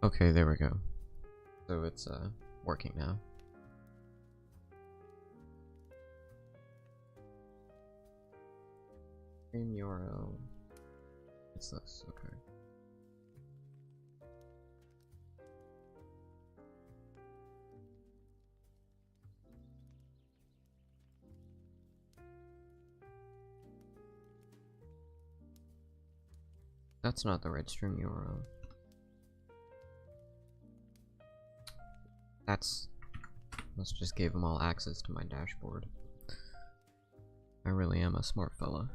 Okay, there we go. So it's working now. In URL. It's this, okay. That's not the right stream URL. Let's just gave them all access to my dashboard. I really am a smart fella.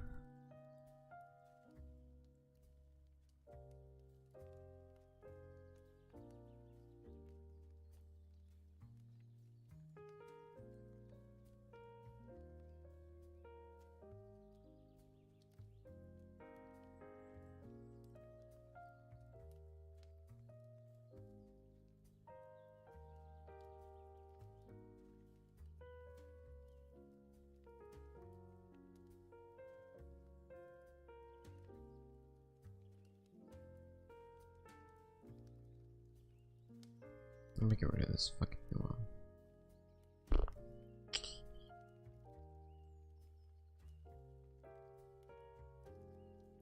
Let me get rid of this fucking URL.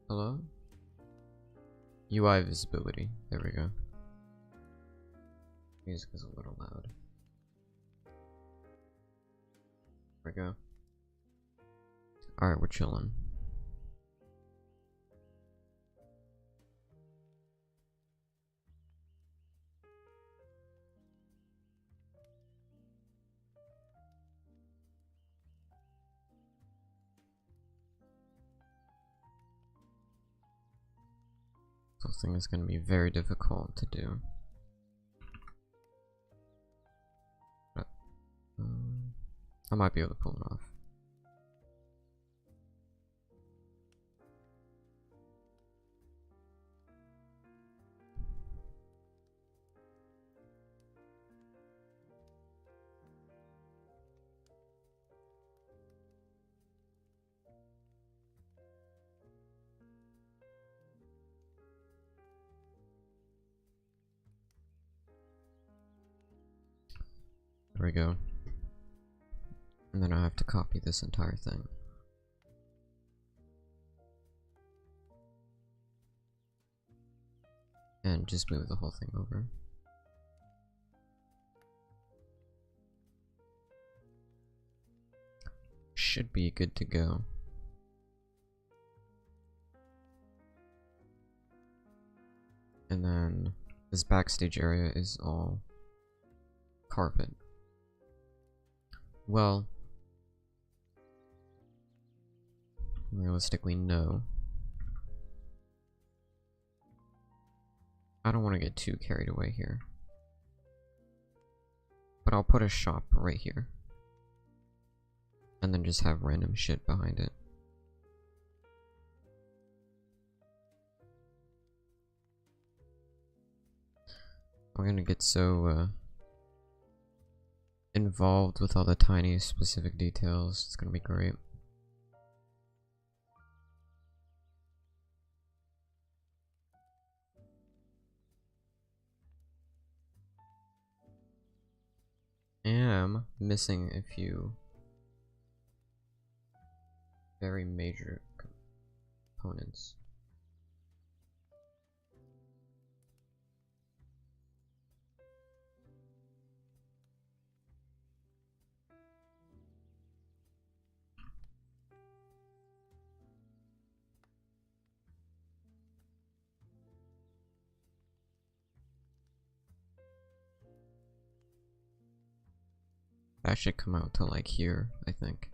Hello? UI visibility. There we go. Music is a little loud. There we go. Alright, we're chilling. This thing is going to be very difficult to do. But, I might be able to pull it off. There we go. And then I have to copy this entire thing. And just move the whole thing over. Should be good to go. And then this backstage area is all carpet. Well, realistically, no. I don't want to get too carried away here. But I'll put a shop right here. And then just have random shit behind it. I'm gonna get so involved with all the tiny specific details. It's gonna be great. Am missing a few very major components. That should come out to like here, I think.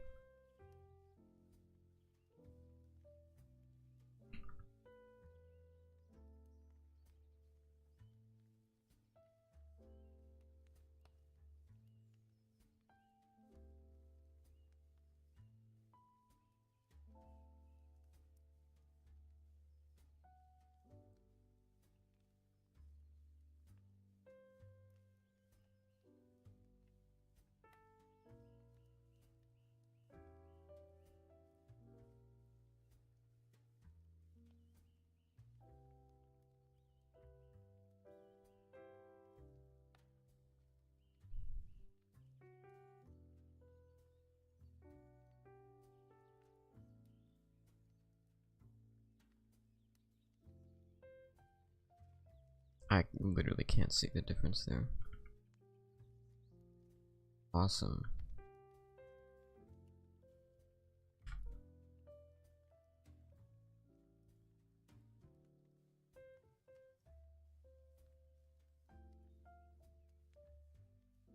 I literally can't see the difference there. Awesome.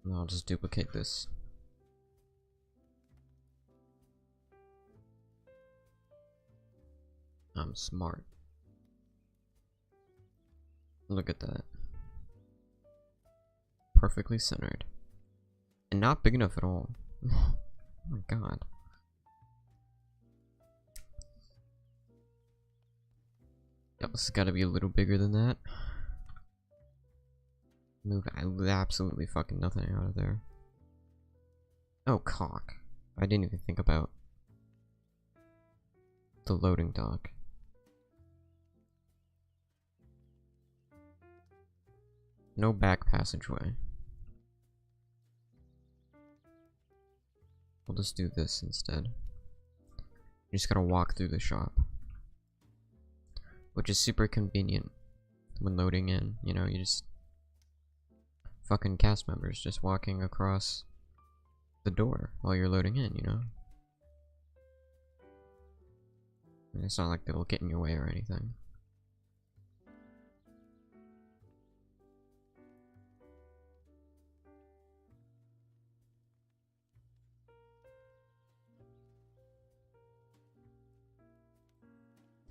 And I'll just duplicate this. I'm smart. Look at that. Perfectly centered. And not big enough at all. Oh my god. Yep, this has got to be a little bigger than that. Move absolutely fucking nothing out of there. Oh, cock. I didn't even think about the loading dock. No back passageway. We'll just do this instead. You just gotta walk through the shop. Which is super convenient when loading in, you know, you just... Fucking cast members just walking across the door while you're loading in, you know? And it's not like they'll get in your way or anything.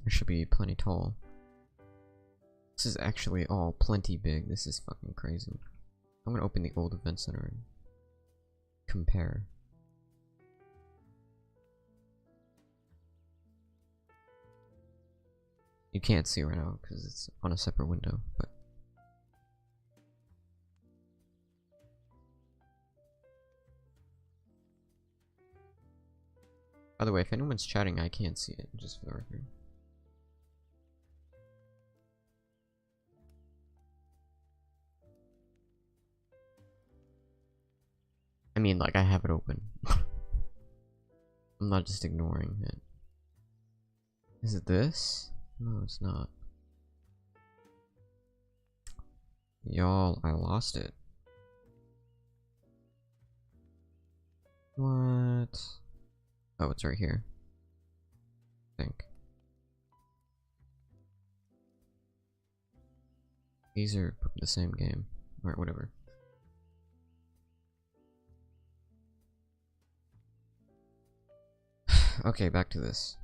It should be plenty tall. This is actually all plenty big. This is fucking crazy. I'm gonna open the old event center and compare. You can't see right now because it's on a separate window, but by the way, if anyone's chatting, I can't see it, just for the record. I mean, like, I have it open. I'm not just ignoring it. Is it this? No, it's not. Y'all, I lost it. What? Oh, it's right here. I think. These are the same game. Or whatever. Okay, back to this.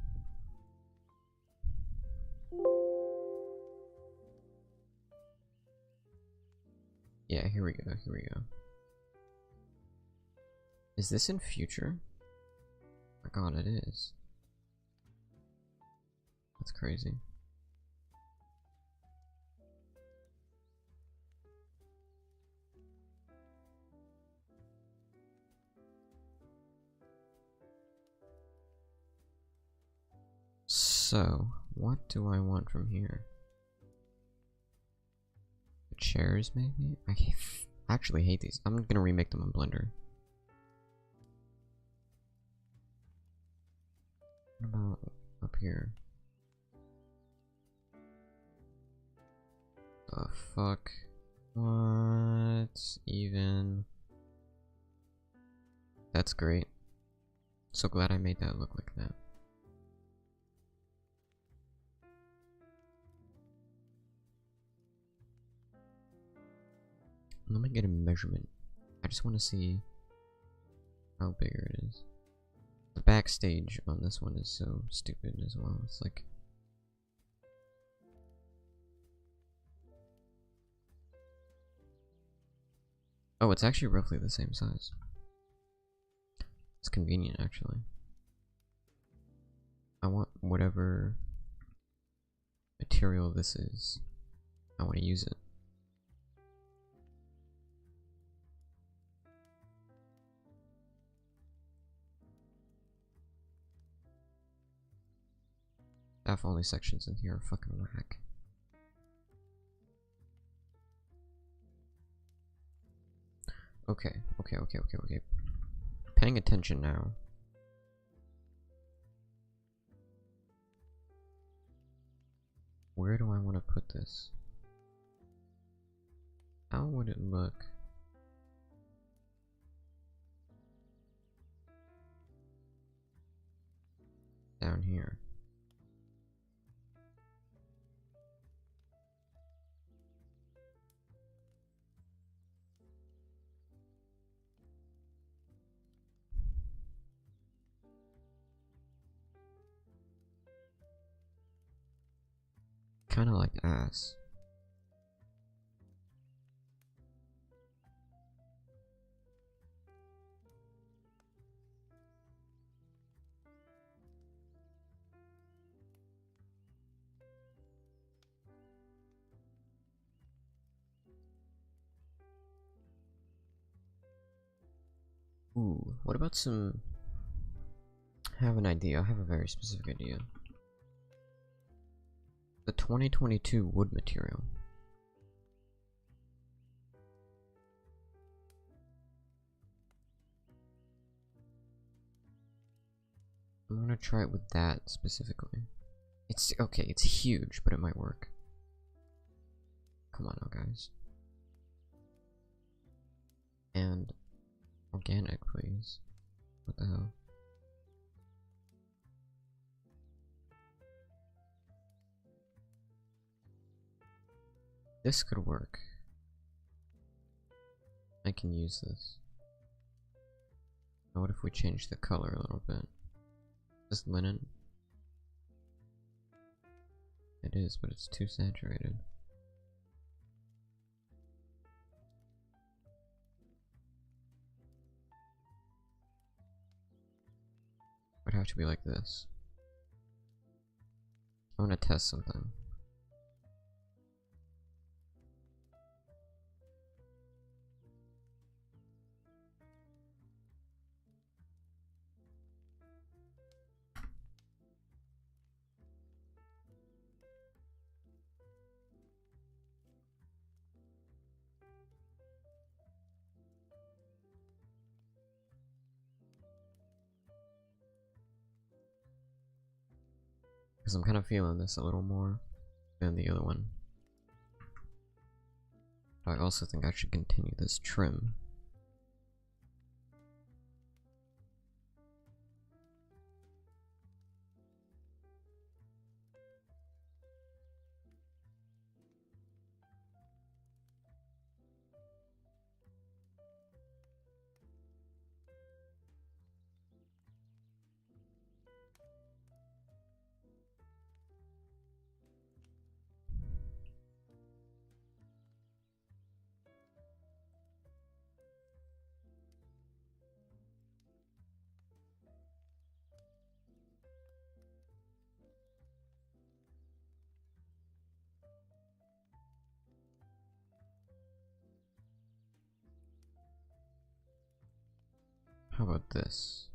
Yeah, here we go, here we go. Is this in future? Oh my god, it is. That's crazy. So, what do I want from here? The chairs, maybe? I actually hate these. I'm gonna remake them in Blender. What about up here? The fuck? What even? That's great. So glad I made that look like that. Let me get a measurement. I just want to see how bigger it is. The backstage on this one is so stupid as well. It's like... Oh, it's actually roughly the same size. It's convenient, actually. I want whatever material this is. I want to use it. Staff only sections in here are fucking whack. Okay. Paying attention now. Where do I want to put this? How would it look down here? Kind of like ass. Ooh, what about some... I have an idea, I have a very specific idea. The 2022 wood material. I'm gonna try it with that specifically. It's okay, it's huge, but it might work. Come on now, guys. And organic, please. What the hell? This could work. I can use this. Now what if we change the color a little bit? Is this linen? It is, but it's too saturated. It would have to be like this. I want to test something. Because I'm kind of feeling this a little more than the other one. But I also think I should continue this trim. How about this?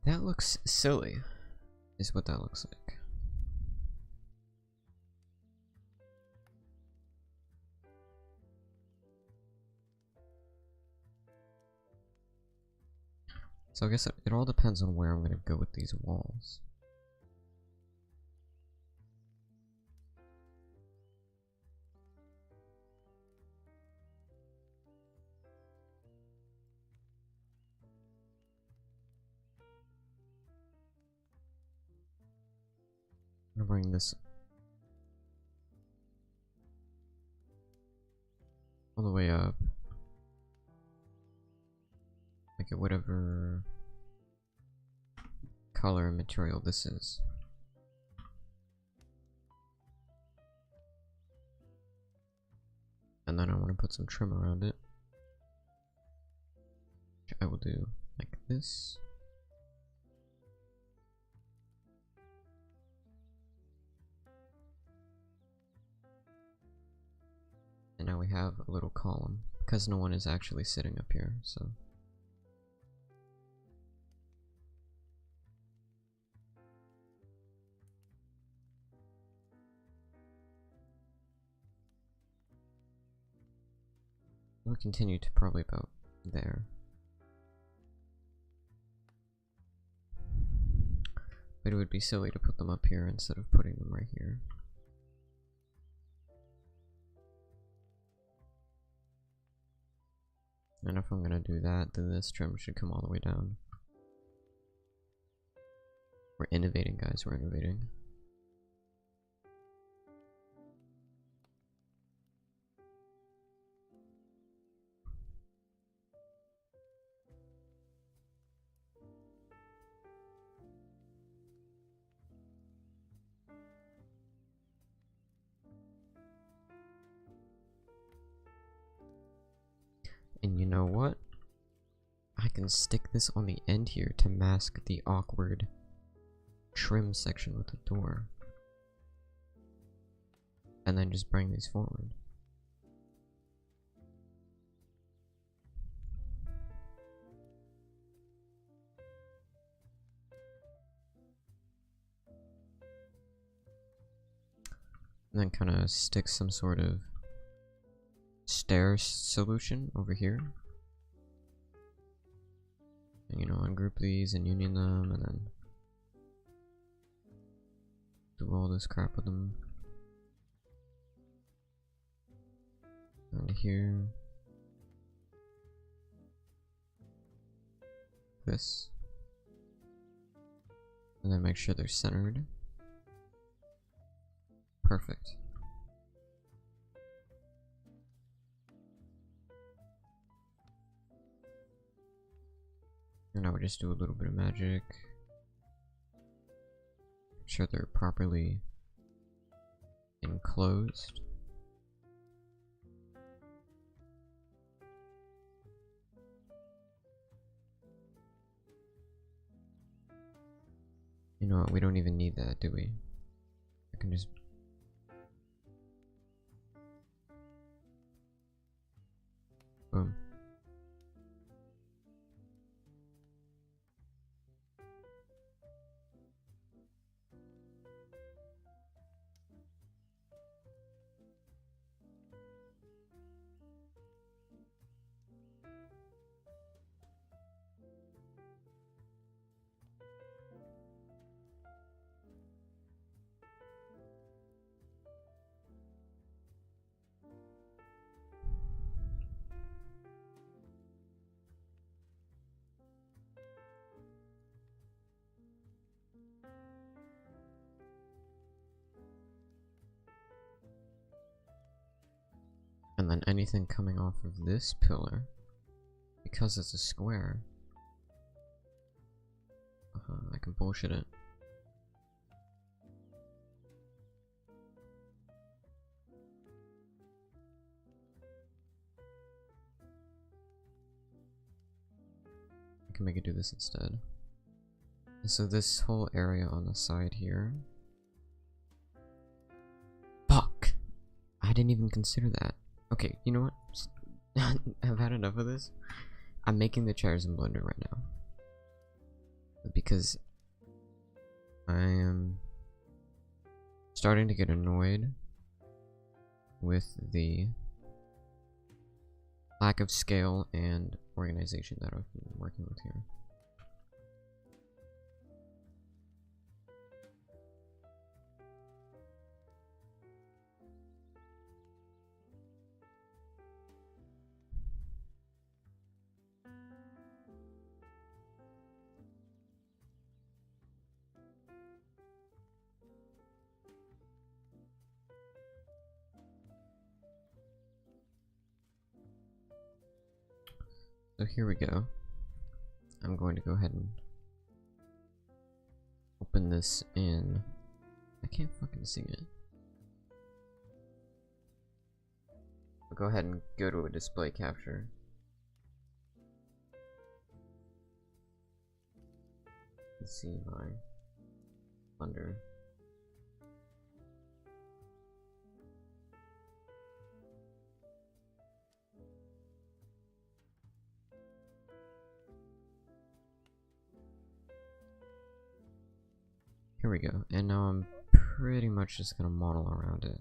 That looks silly, is what that looks like. So I guess it all depends on where I'm going to go with these walls. I'm gonna bring this all the way up. Make it whatever color and material this is. And then I want to put some trim around it, which I will do like this. And now we have a little column, because no one is actually sitting up here, so. We'll continue to probably about there. But it would be silly to put them up here instead of putting them right here. And if I'm gonna do that, then this trim should come all the way down. We're innovating, guys, we're innovating. And you know what? I can stick this on the end here to mask the awkward trim section with the door. And then just bring these forward. And then kind of stick some sort of stair solution over here. And, you know, ungroup these and union them, and then do all this crap with them. And here. This. And then make sure they're centered. Perfect. And now we just do a little bit of magic. Make sure they're properly enclosed. You know what, we don't even need that, do we? I can just... boom. And then anything coming off of this pillar, because it's a square, I can bullshit it. I can make it do this instead. So this whole area on the side here. Fuck! I didn't even consider that. Okay, you know what? I've had enough of this. I'm making the chairs in Blender right now. Because I am starting to get annoyed with the lack of scale and organization that I've been working with here. So here we go. I'm going to go ahead and open this in. I can't fucking see it. I'll go ahead and go to a display capture. Let's see my Blender. Here we go, and now I'm pretty much just gonna model around it.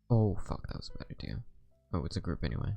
Oh fuck, that was a bad idea. Oh, it's a group anyway.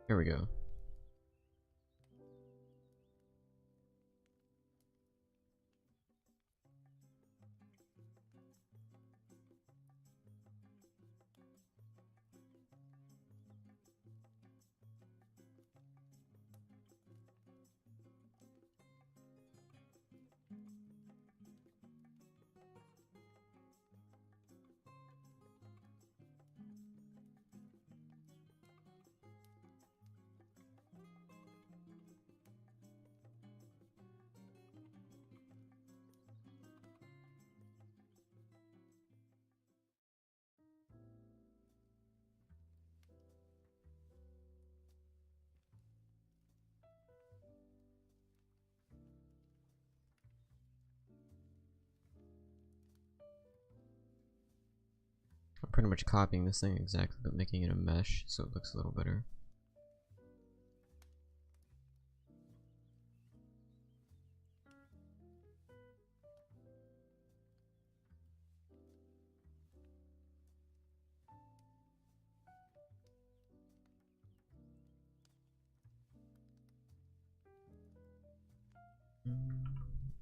Here we go. I'm pretty much copying this thing exactly, but making it a mesh so it looks a little better.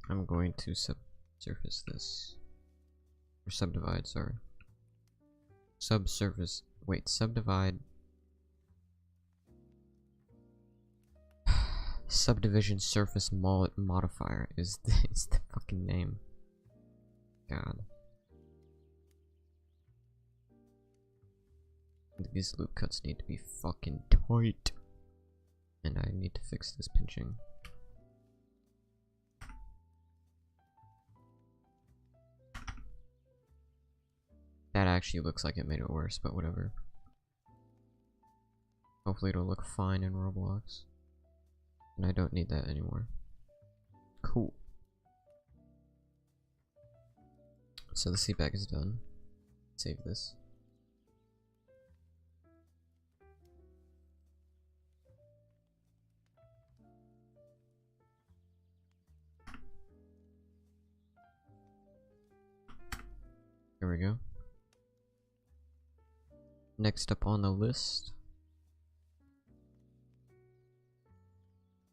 I'm going to subsurface this. Or subdivide, sorry. Subsurface. Wait, subdivide. Subdivision surface modifier is the fucking name. God. These loop cuts need to be fucking tight. And I need to fix this pinching. That actually looks like it made it worse, but whatever. Hopefully it'll look fine in Roblox. And I don't need that anymore. Cool. So the seat bag is done. Save this. Here we go. Next up on the list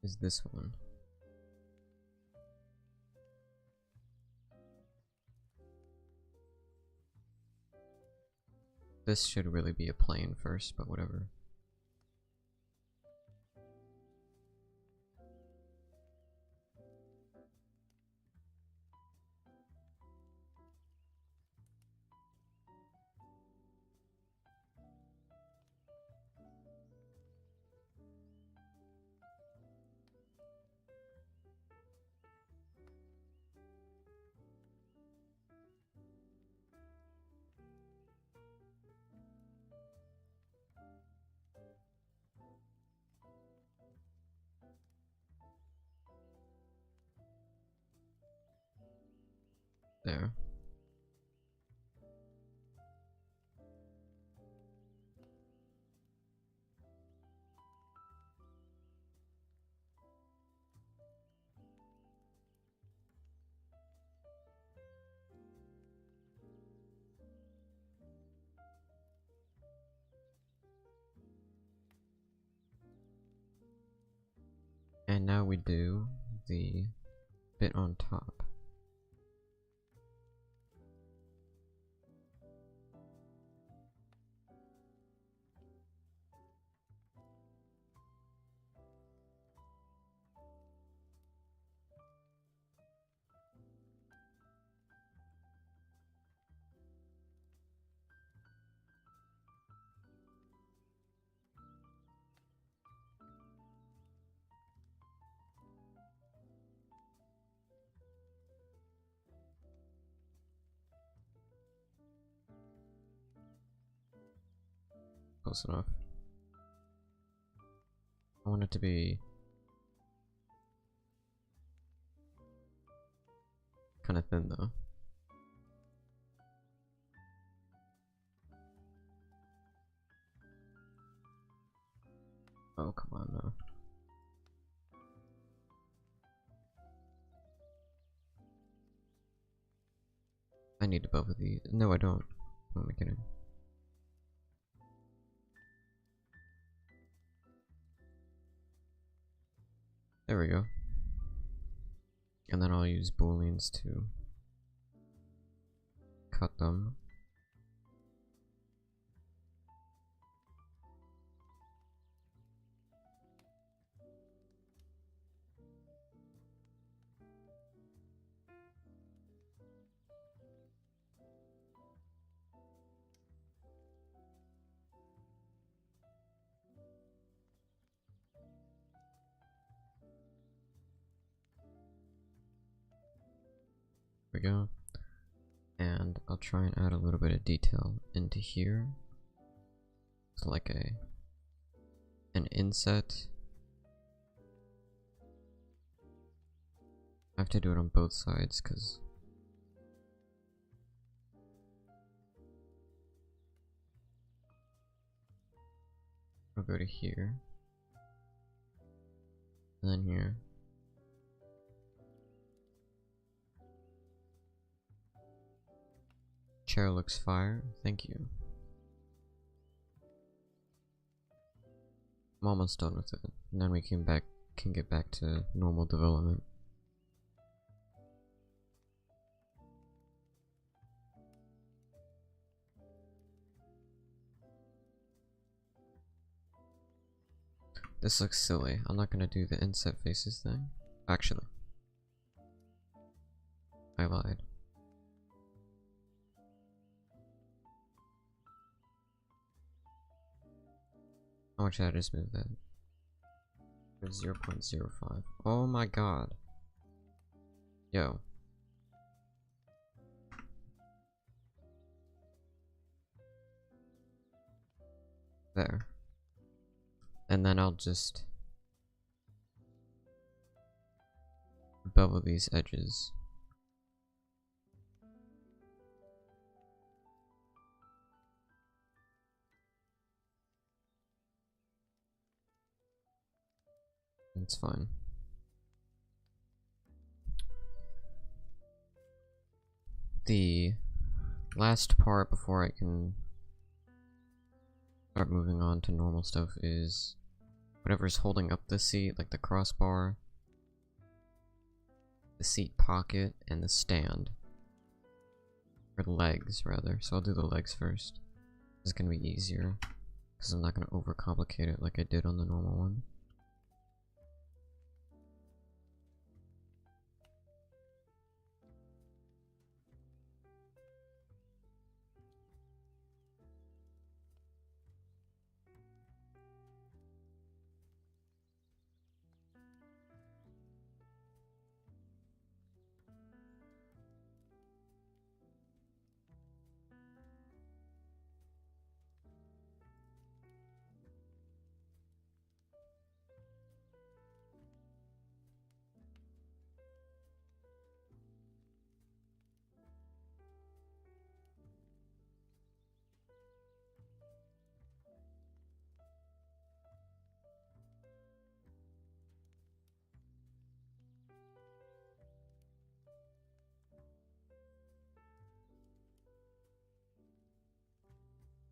is this one. This should really be a plane first, but whatever. There. And now we do the bit on top. Close enough. I want it to be kind of thin though. Oh, come on now. I need both of these. No, I don't. Who am I kidding? There we go. And then I'll use booleans to cut them. There we go. And I'll try and add a little bit of detail into here. It's like an inset. I have to do it on both sides because I'll go to here and then here. Chair looks fire, thank you. I'm almost done with it, and then we can get back to normal development. This looks silly. I'm not gonna do the inset faces thing. Actually, I lied. How much did I just move that? 0.05. Oh my god. Yo. There. And then I'll just bevel these edges. It's fine. The last part before I can start moving on to normal stuff is whatever's holding up the seat, like the crossbar, the seat pocket, and the stand. Or the legs, rather. So I'll do the legs first. This is gonna be easier, because I'm not gonna overcomplicate it like I did on the normal one.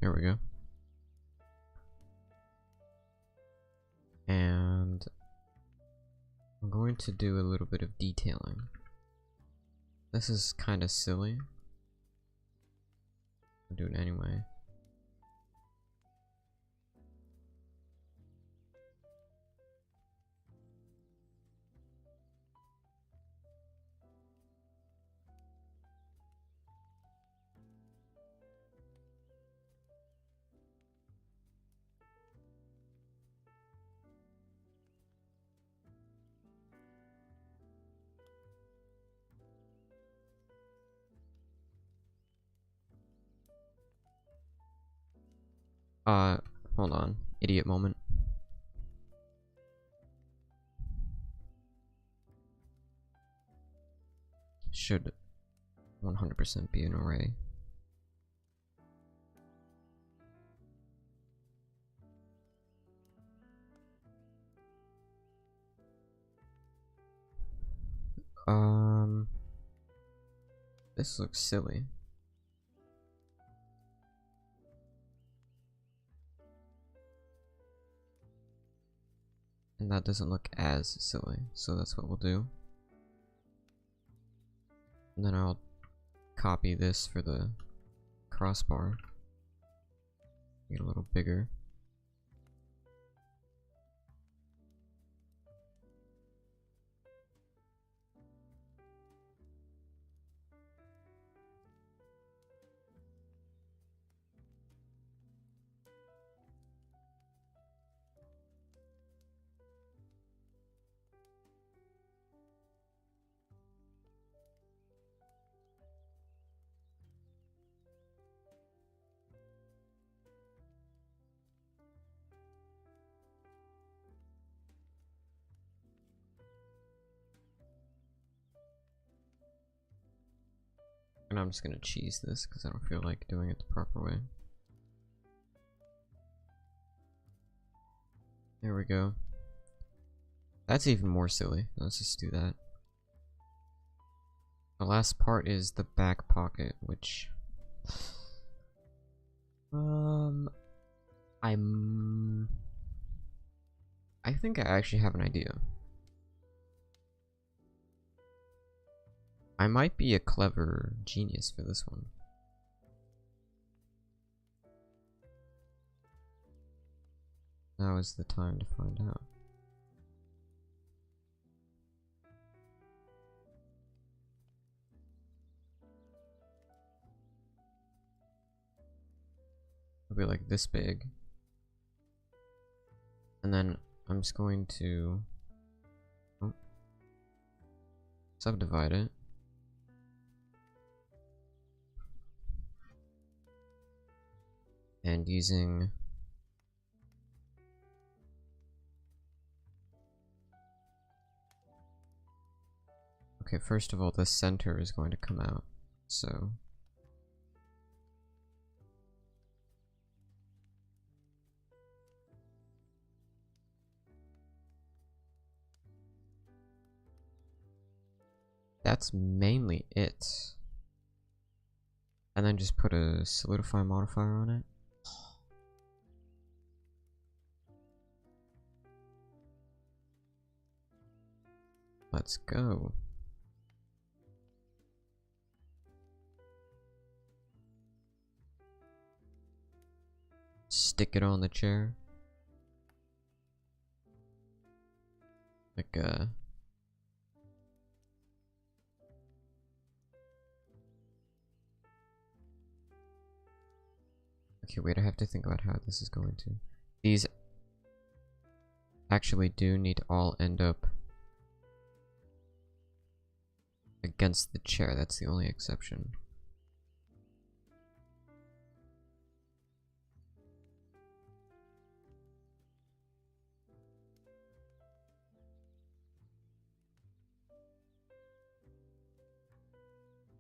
Here we go. And I'm going to do a little bit of detailing. This is kind of silly. I'll do it anyway. Hold on. Idiot moment. Should 100% be an array. This looks silly. And that doesn't look as silly, so that's what we'll do. And then I'll copy this for the crossbar. Get a little bigger. And I'm just gonna cheese this because I don't feel like doing it the proper way. There we go. That's even more silly. Let's just do that. The last part is the back pocket, which I think I actually have an idea. I might be a clever genius for this one. Now is the time to find out. It'll be like this big. And then I'm just going to subdivide it. And using okay, first of all, the center is going to come out, so that's mainly it. And then just put a solidify modifier on it. Let's go. Stick it on the chair. Like okay, wait, I have to think about how this is going to. These actually do need to all end up against the chair. That's the only exception.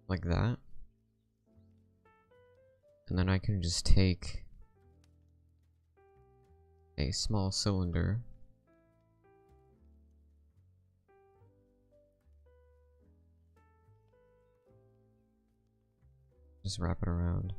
Like that. And then I can just take a small cylinder just wrap it around.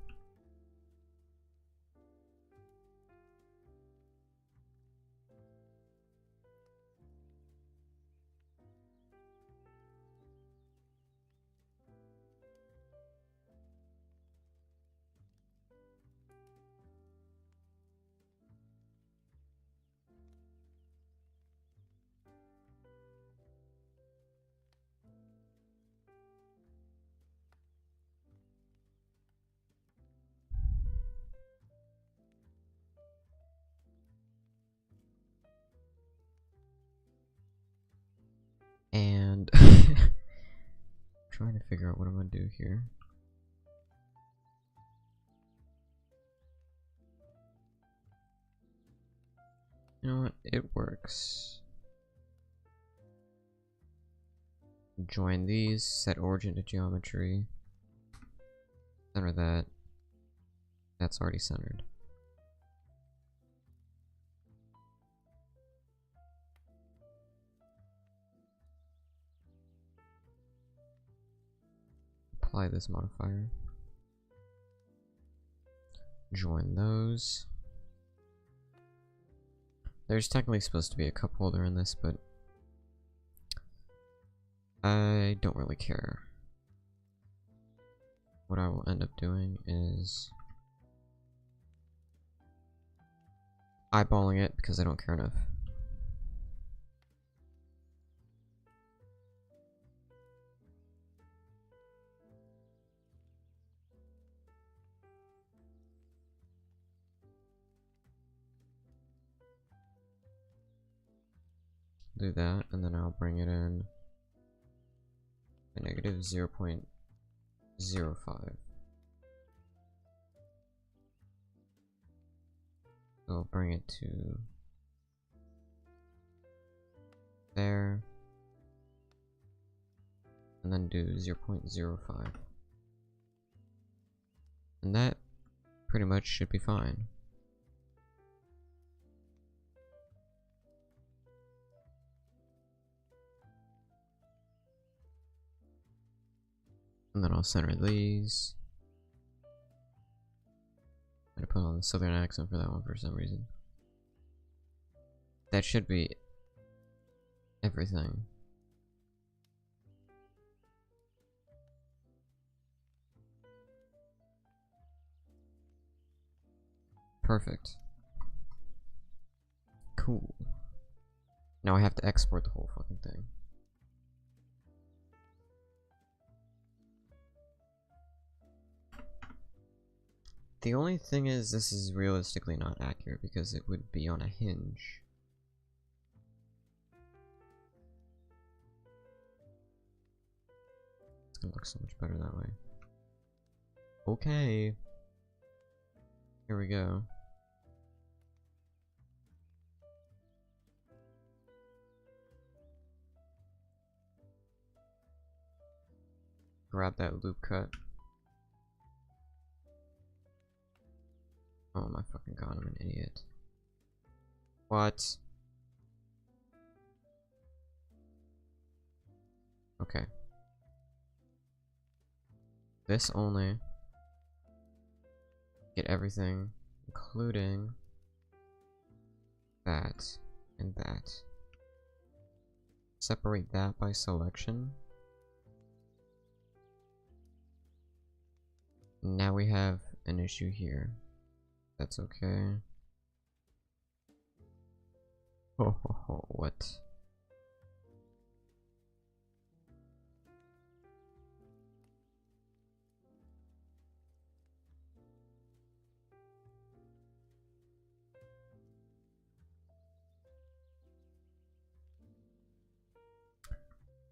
And trying to figure out what I'm gonna do here. You know what? It works. Join these, set origin to geometry. Center that. That's already centered. Apply this modifier. Join those. There's technically supposed to be a cup holder in this, but I don't really care. What I will end up doing is eyeballing it because I don't care enough. Do that, and then I'll bring it in a negative 0.05. So I'll bring it to there, and then do 0.05. And that pretty much should be fine. And then I'll center these. I'm gonna put on the southern accent for that one for some reason. That should be everything. Perfect. Cool. Now I have to export the whole fucking thing. The only thing is, this is realistically not accurate because it would be on a hinge. It's gonna look so much better that way. Okay. Here we go. Grab that loop cut. Oh my fucking god, I'm an idiot. What? Okay. This only. Get everything, including that and that. Separate that by selection. Now we have an issue here. That's okay. Ho ho ho, what?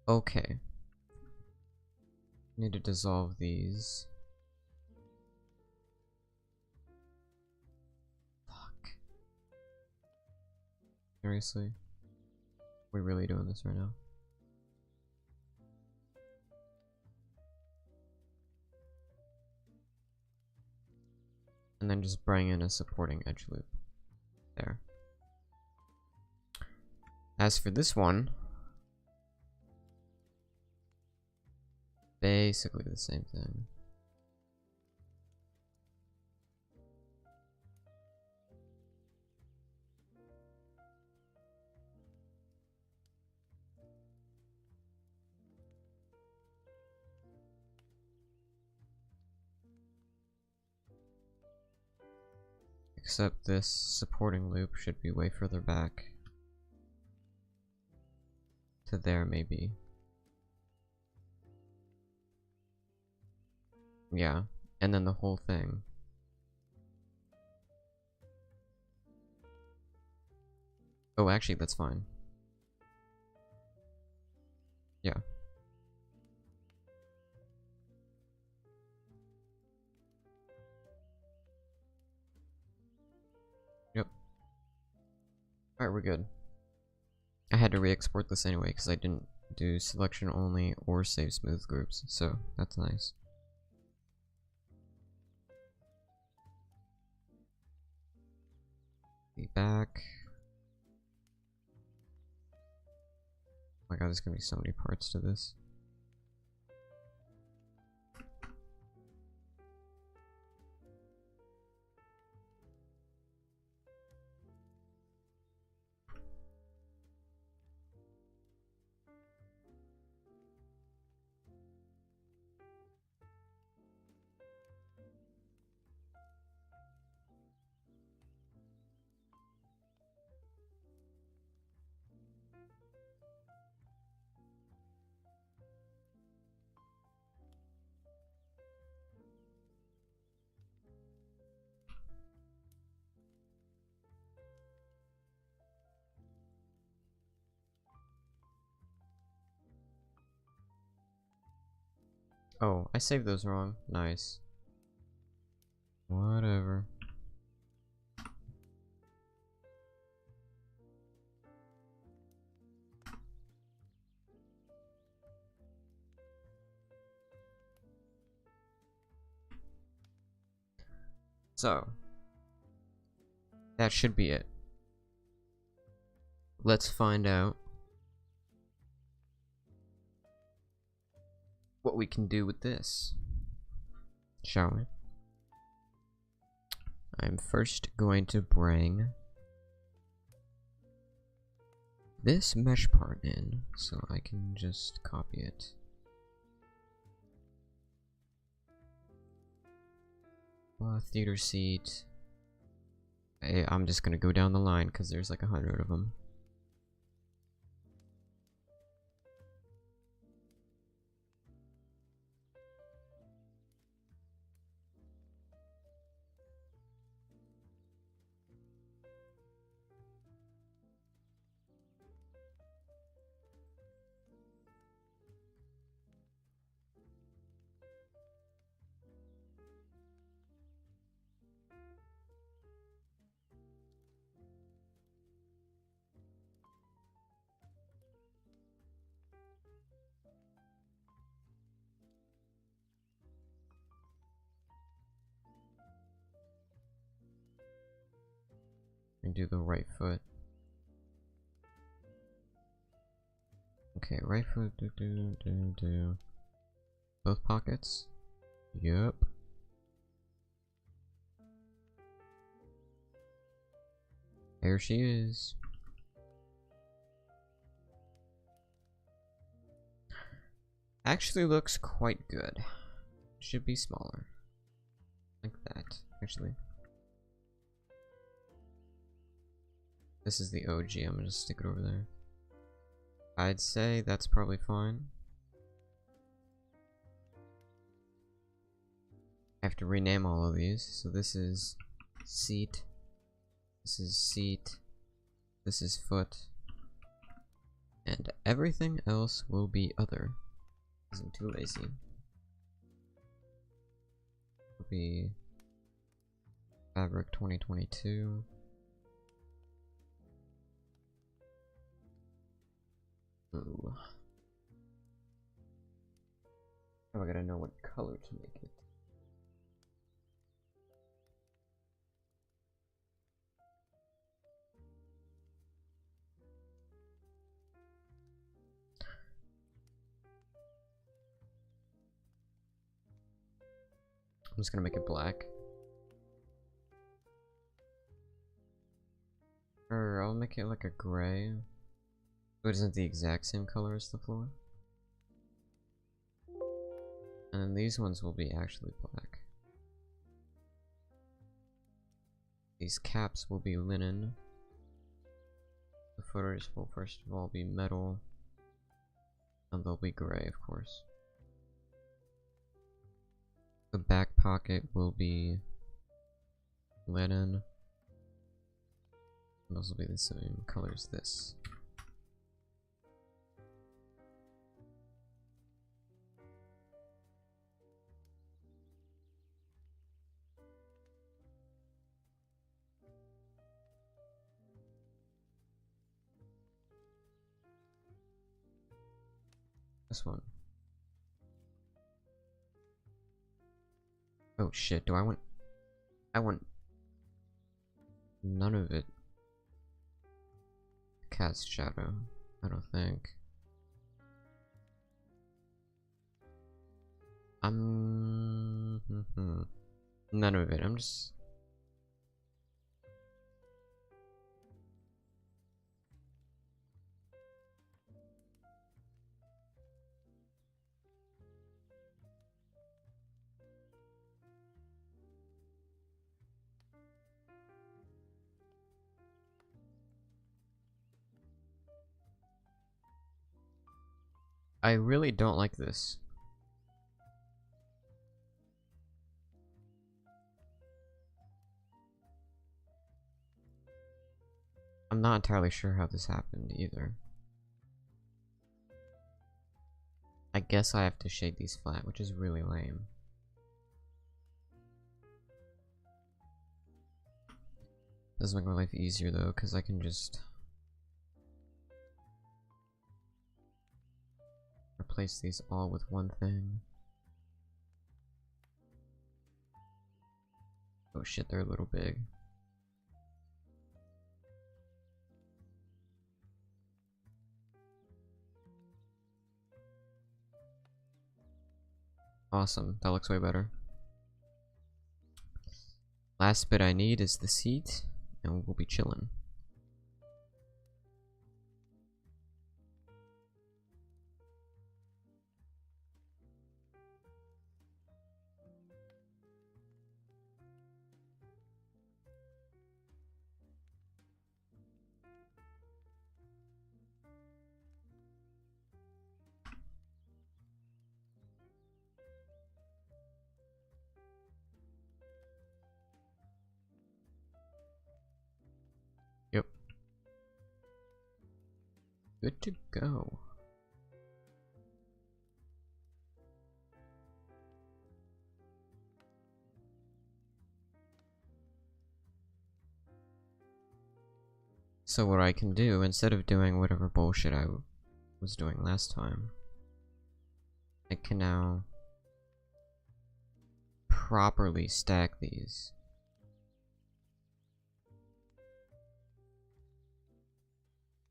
Okay. Need to dissolve these. Fuck. Seriously? We really doing this right now? And then just bring in a supporting edge loop. There. As for this one, basically the same thing. Except this supporting loop should be way further back. To there, maybe. Yeah, and then the whole thing. Oh, actually, that's fine. Yeah. Yep. Alright, we're good. I had to re-export this anyway because I didn't do selection only or save smooth groups, so that's nice. Be back. Oh my god, there's gonna be so many parts to this. Oh, I saved those wrong. Nice. Whatever. So, that should be it. Let's find out what we can do with this, shall we? I'm first going to bring this mesh part in, so I can just copy it. Theater seat. I'm just gonna go down the line because there's like 100 of them. And do the right foot. Okay, right foot. Do. Both pockets. Yep. There she is. Actually looks quite good. Should be smaller. Like that, actually. This is the OG, I'm gonna stick it over there. I'd say that's probably fine. I have to rename all of these. So this is seat. This is seat. This is foot. And everything else will be other. Because I'm too lazy. Will be fabric 2022. Ooh. Oh, I gotta know what color to make it. I'm just gonna make it black. Or I'll make it like a gray. So it isn't the exact same color as the floor. And then these ones will be actually black. These caps will be linen. The footers will first of all be metal. And they'll be gray, of course. The back pocket will be linen. And those will be the same color as this. This one. Oh shit, do I want... I want... none of it. Cast shadow, I don't think. None of it, I'm just... I really don't like this. I'm not entirely sure how this happened either. I guess I have to shade these flat, which is really lame. Does make my life easier though, because I can just replace these all with one thing. Oh shit, they're a little big. Awesome, that looks way better. Last bit I need is the seat, and we'll be chilling. Yep. Good to go. So what I can do, instead of doing whatever bullshit I was doing last time, I can now properly stack these.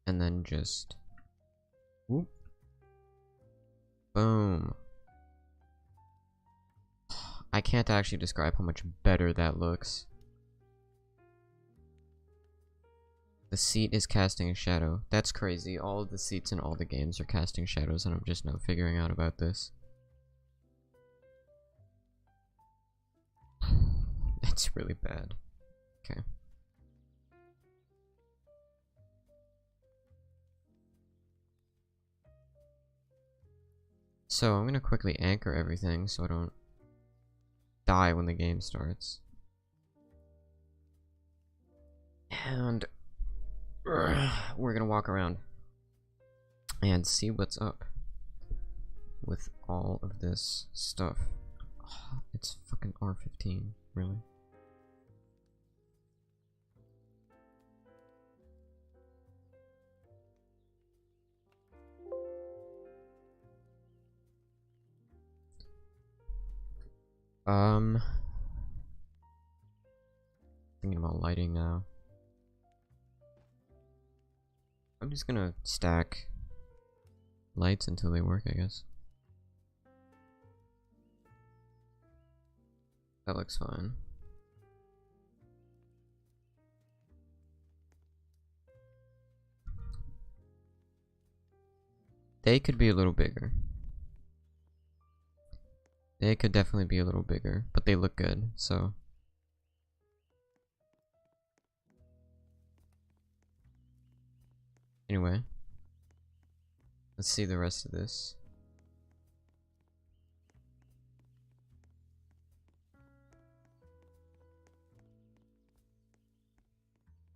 And then just whoop. Boom. I can't actually describe how much better that looks. The seat is casting a shadow. That's crazy. All of the seats in all the games are casting shadows, and I'm just now figuring out about this. That's really bad. Okay. So I'm gonna quickly anchor everything so I don't die when the game starts. And we're gonna walk around and see what's up with all of this stuff. Oh, it's fucking R15, really? Thinking about lighting now. I'm just gonna stack lights until they work, I guess. That looks fine. They could be a little bigger. They could definitely be a little bigger, but they look good, so. Anyway, let's see the rest of this.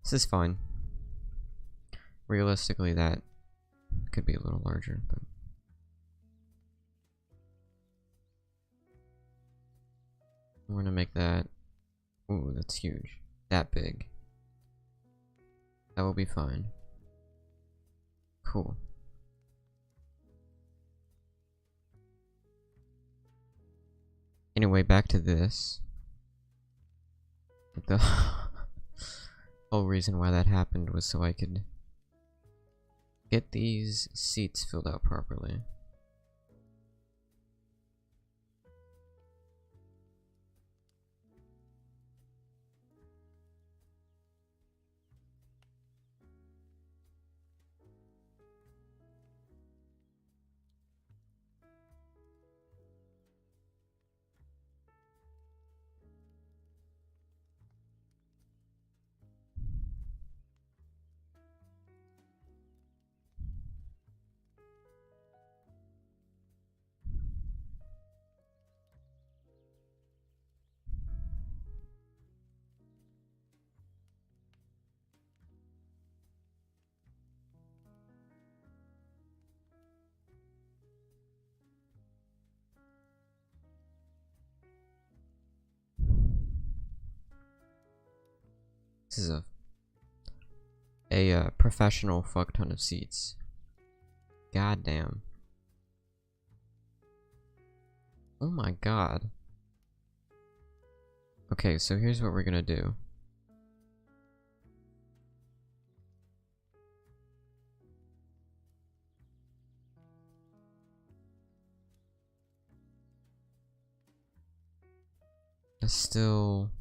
This is fine. Realistically, that could be a little larger, but we're gonna make that. Ooh, that's huge. That big. That will be fine. Cool. Anyway, back to this. The whole reason why that happened was so I could get these seats filled out properly. This is a professional fuck ton of seats. God damn. Oh my god. Okay, so here's what we're gonna do. It's still...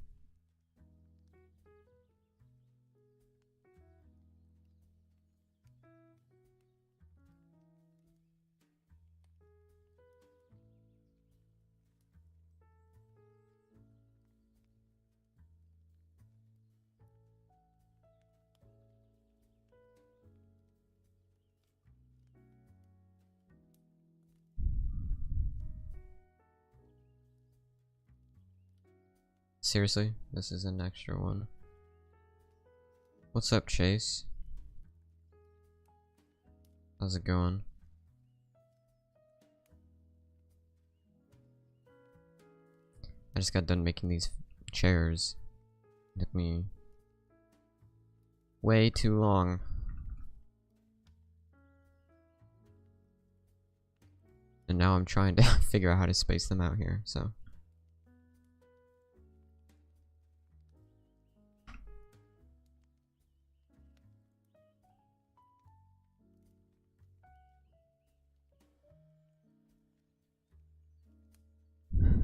Seriously? This is an extra one. What's up, Chase? How's it going? I just got done making these chairs. It took me way too long. And now I'm trying to figure out how to space them out here, so.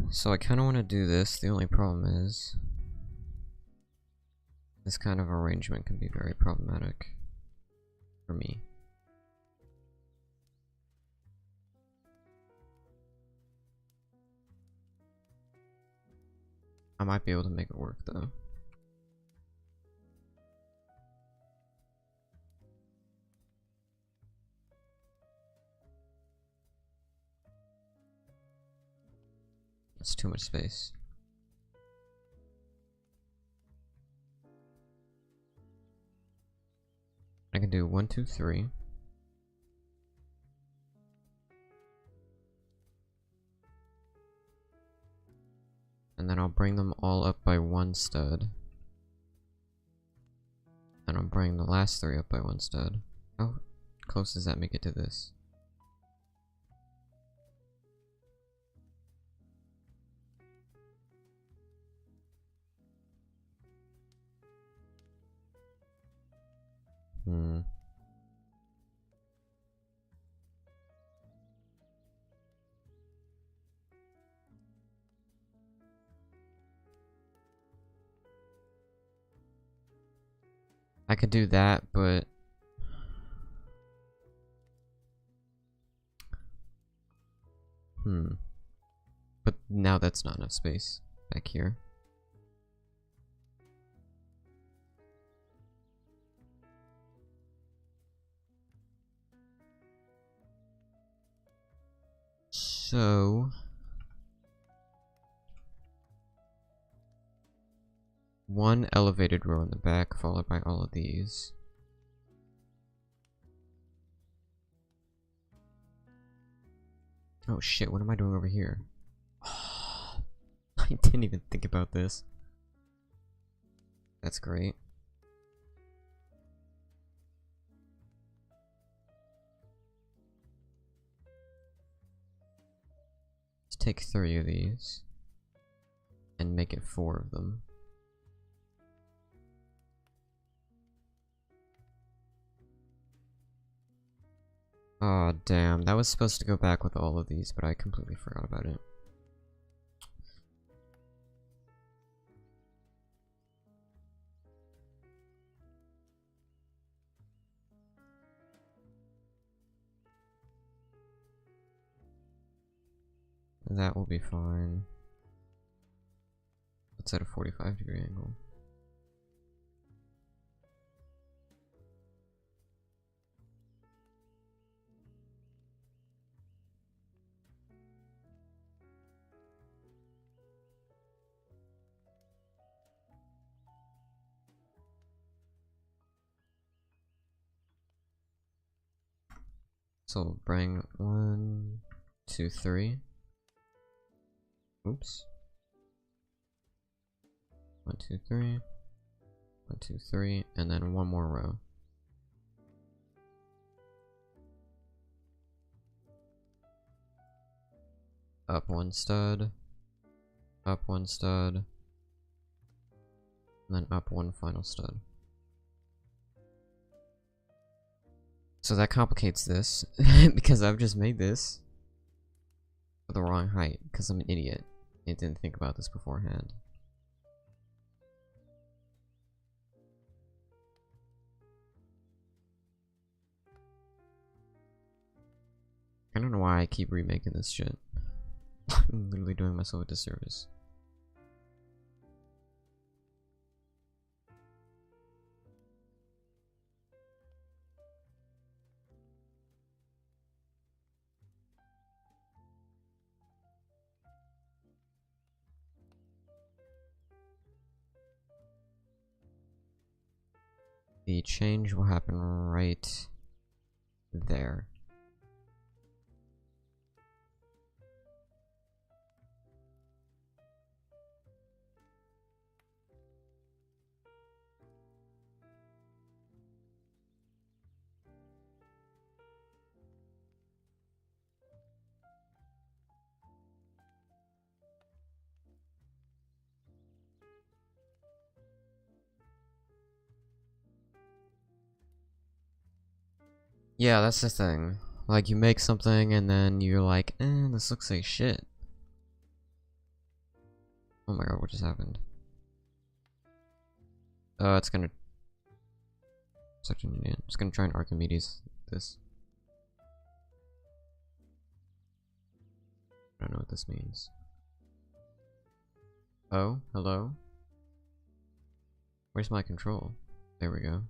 So I kind of want to do this. The only problem is this kind of arrangement can be very problematic for me. I might be able to make it work though. That's too much space. I can do 1, 2, 3. And then I'll bring them all up by 1 stud. And I'll bring the last 3 up by 1 stud. How close does that make it to this? I could do that, but but now that's not enough space back here. So one elevated row in the back, followed by all of these. Oh shit, what am I doing over here? Oh, I didn't even think about this. That's great. Let's take 3 of these and make it 4 of them. Aw, damn. That was supposed to go back with all of these, but I completely forgot about it. That will be fine. Let's at a 45-degree angle. So we'll bring 1, 2, 3. Oops. 1, 2, 3. 1, 2, 3, and then one more row. Up one stud, up one stud, and then up one final stud. So that complicates this, because I've just made this for the wrong height, because I'm an idiot. I didn't think about this beforehand. I don't know why I keep remaking this shit. I'm literally doing myself a disservice. The change will happen right there. Yeah, that's the thing. Like, you make something and then you're like, this looks like shit. Oh my god, what just happened? It's gonna... Such an idiot. It's gonna try and Archimedes this. I don't know what this means. Oh, hello? Where's my control? There we go.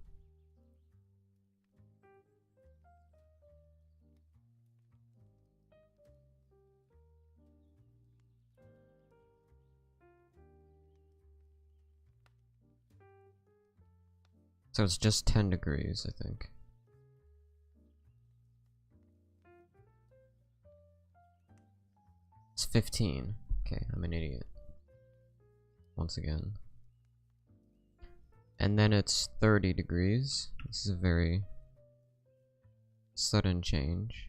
So it's just 10 degrees, I think. It's 15. Okay, I'm an idiot. Once again. And then it's 30 degrees. This is a very sudden change.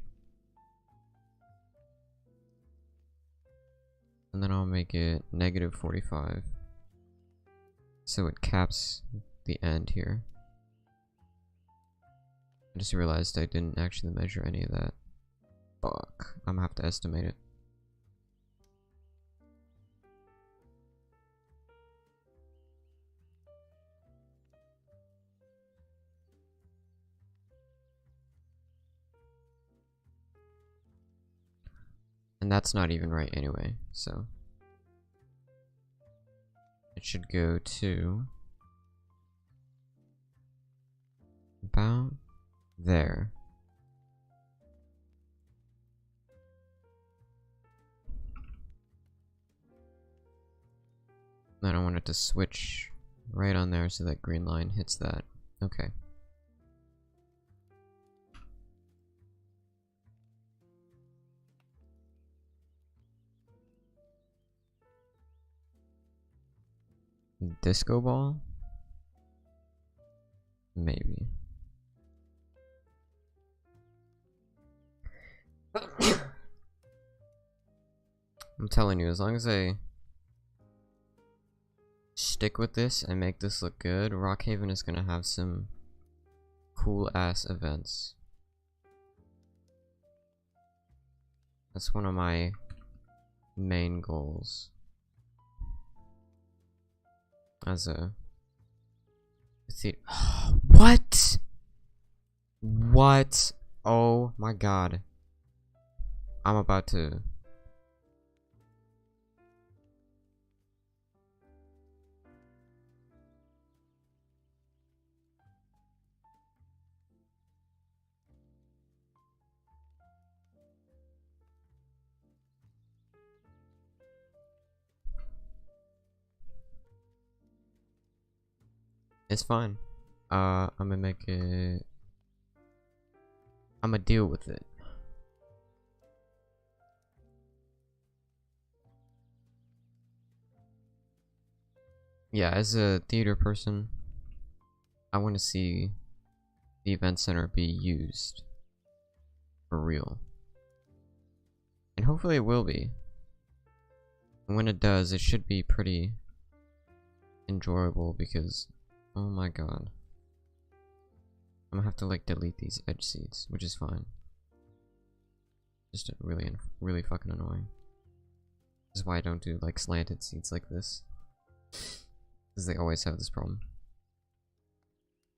And then I'll make it negative 45. So it caps the end here. I just realized I didn't actually measure any of that. Fuck. I'm gonna have to estimate it. And that's not even right anyway, so it should go to about there. Then I want it to switch right on there so that green line hits that. Okay. Disco ball? Maybe. I'm telling you, as long as I stick with this and make this look good, Rockhaven is gonna have some cool ass events. That's one of my main goals. As a what? What? Oh my god. I'm about to... It's fine. I'm gonna make it... I'm gonna deal with it. Yeah, as a theater person, I want to see the event center be used for real. And hopefully it will be. And when it does, it should be pretty enjoyable because, oh my god. I'm gonna have to like delete these edge seats, which is fine. Just really fucking annoying. This is why I don't do like slanted seats like this. Because they always have this problem.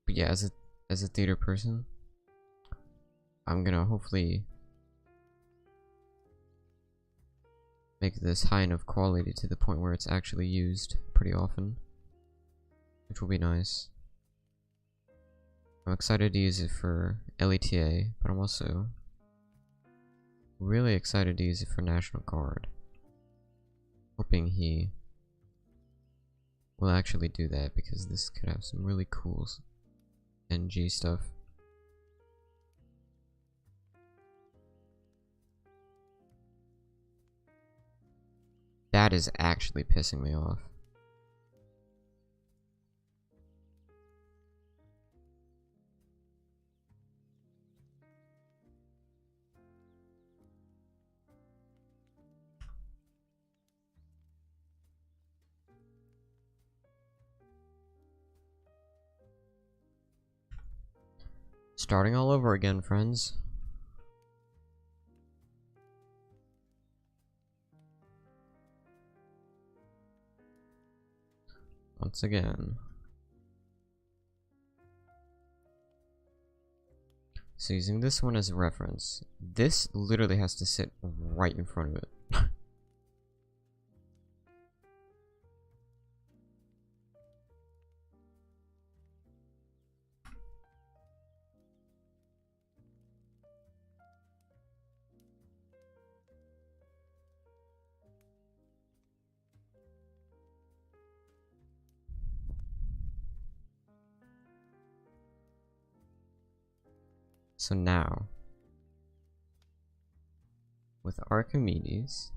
But yeah, as a theater person, I'm gonna hopefully make this high enough quality to the point where it's actually used pretty often, which will be nice. I'm excited to use it for LETA, but I'm also really excited to use it for National Guard. Hoping he will actually do that because this could have some really cool NG stuff. That is actually pissing me off. Starting all over again, friends. Once again. So using this one as a reference, this literally has to sit right in front of it. So now, with Archimedes,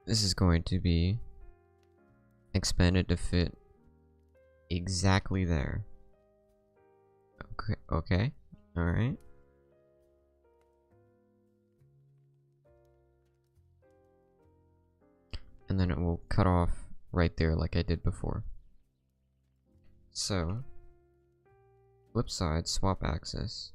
this is going to be expanded to fit exactly there. Okay, alright. And then it will cut off right there like I did before. So, flip side, swap axis.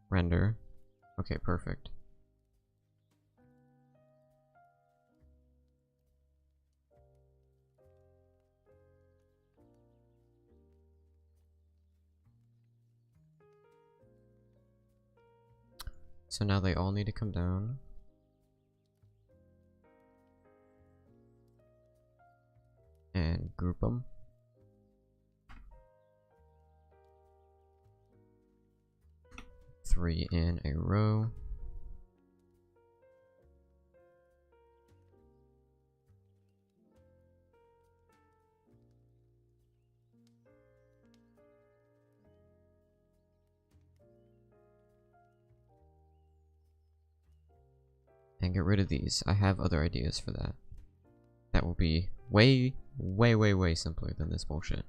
Render. Okay, perfect. So now they all need to come down. And group them. Three in a row. And get rid of these. I have other ideas for that. That will be way simpler than this bullshit.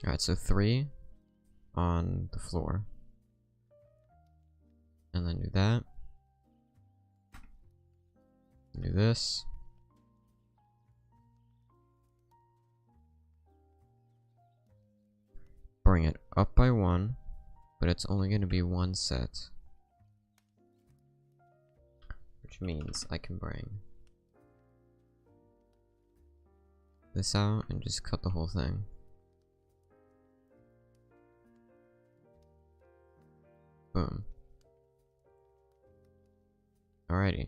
Alright, so 3 on the floor. And then do that. Do this. Bring it up by 1, but it's only going to be 1 set. Which means I can bring this out and just cut the whole thing. Boom. Alrighty.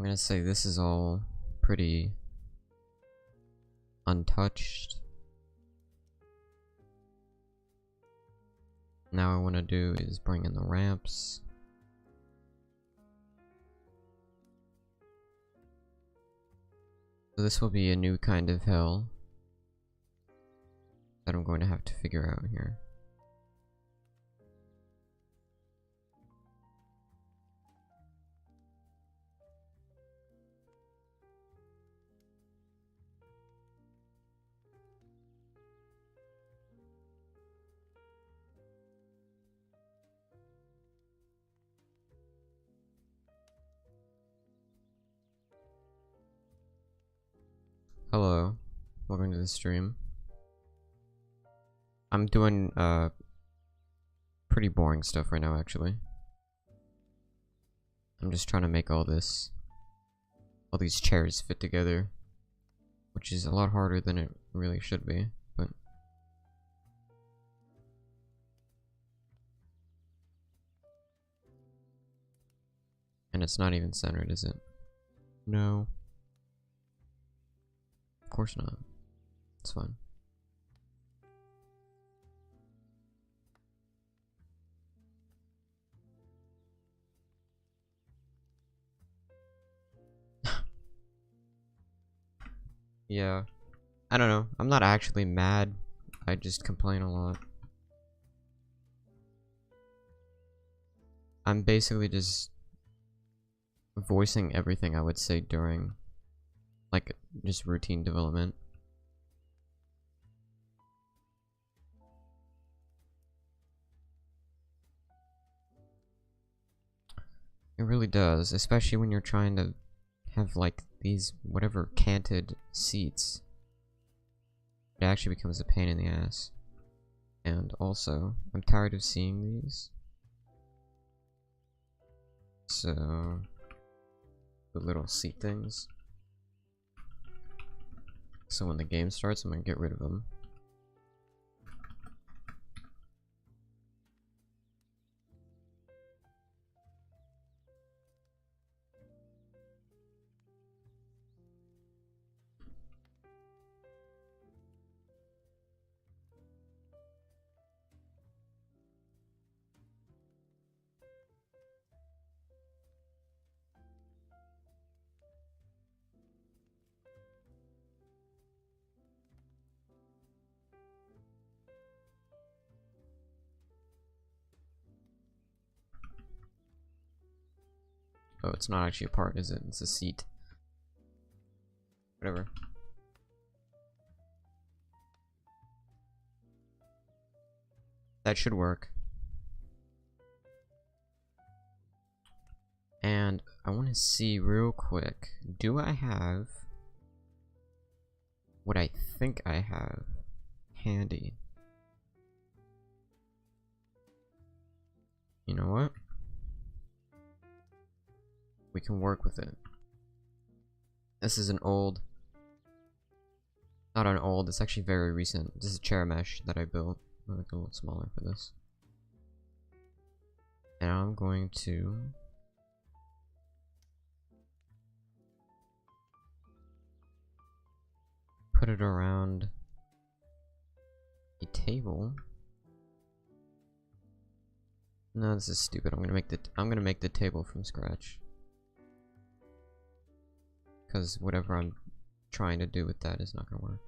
I'm gonna say this is all pretty untouched. Now what I want to do is bring in the ramps. So this will be a new kind of hill that I'm going to have to figure out here. Hello, welcome to the stream. I'm doing pretty boring stuff right now, actually. I'm just trying to make all these chairs fit together, which is a lot harder than it really should be, but and it's not even centered, is it? No. Of course not. It's fine. Yeah. I don't know. I'm not actually mad. I just complain a lot. I'm basically just voicing everything I would say during, like, just routine development. It really does, especially when you're trying to have, like, these whatever canted seats. It actually becomes a pain in the ass. And also, I'm tired of seeing these. So, the little seat things. So when the game starts, I'm gonna get rid of them. Oh, it's not actually a part, is it? It's a seat. Whatever. That should work. And I want to see real quick, do I have what I think I have handy? You know what? We can work with it. This is an old, not an old, it's actually very recent. This is chair mesh that I built. I'll make it a little smaller for this. And I'm going to put it around a table. No, this is stupid. I'm gonna make the table from scratch. Because whatever I'm trying to do with that is not gonna work.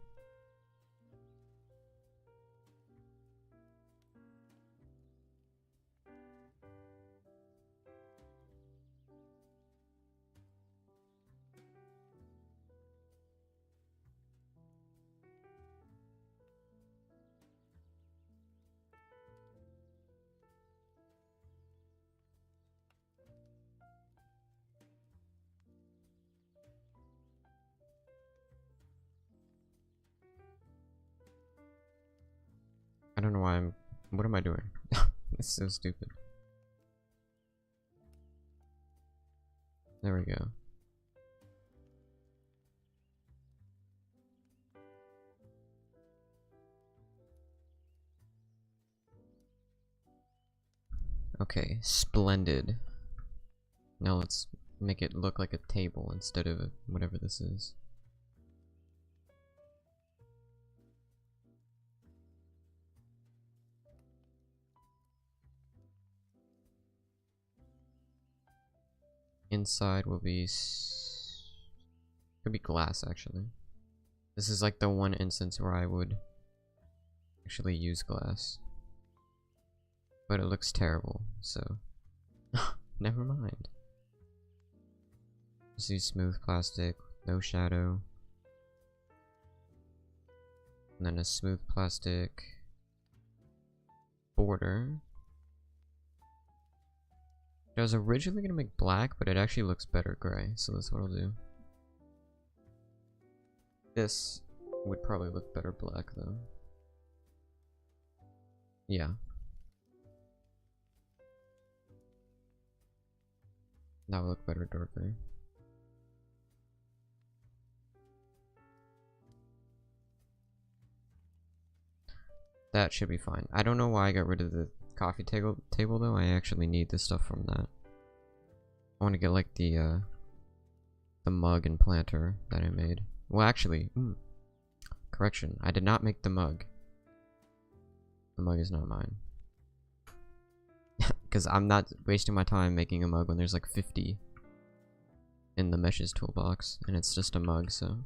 I don't know why what am I doing? It's so stupid. There we go. Okay, splendid. Now let's make it look like a table instead of whatever this is. Inside will be could be glass actually. This is like the one instance where I would actually use glass. But it looks terrible, so never mind. Just use smooth plastic, no shadow. And then a smooth plastic border. I was originally gonna make black, but it actually looks better gray, so that's what I'll do. This would probably look better black though. Yeah. That would look better darker. That should be fine. I don't know why I got rid of the coffee table though. I actually need the stuff from that. I want to get like the mug and planter that I made. Well, actually, correction. I did not make the mug. The mug is not mine. Because I'm not wasting my time making a mug when there's like 50 in the meshes toolbox, and it's just a mug, so.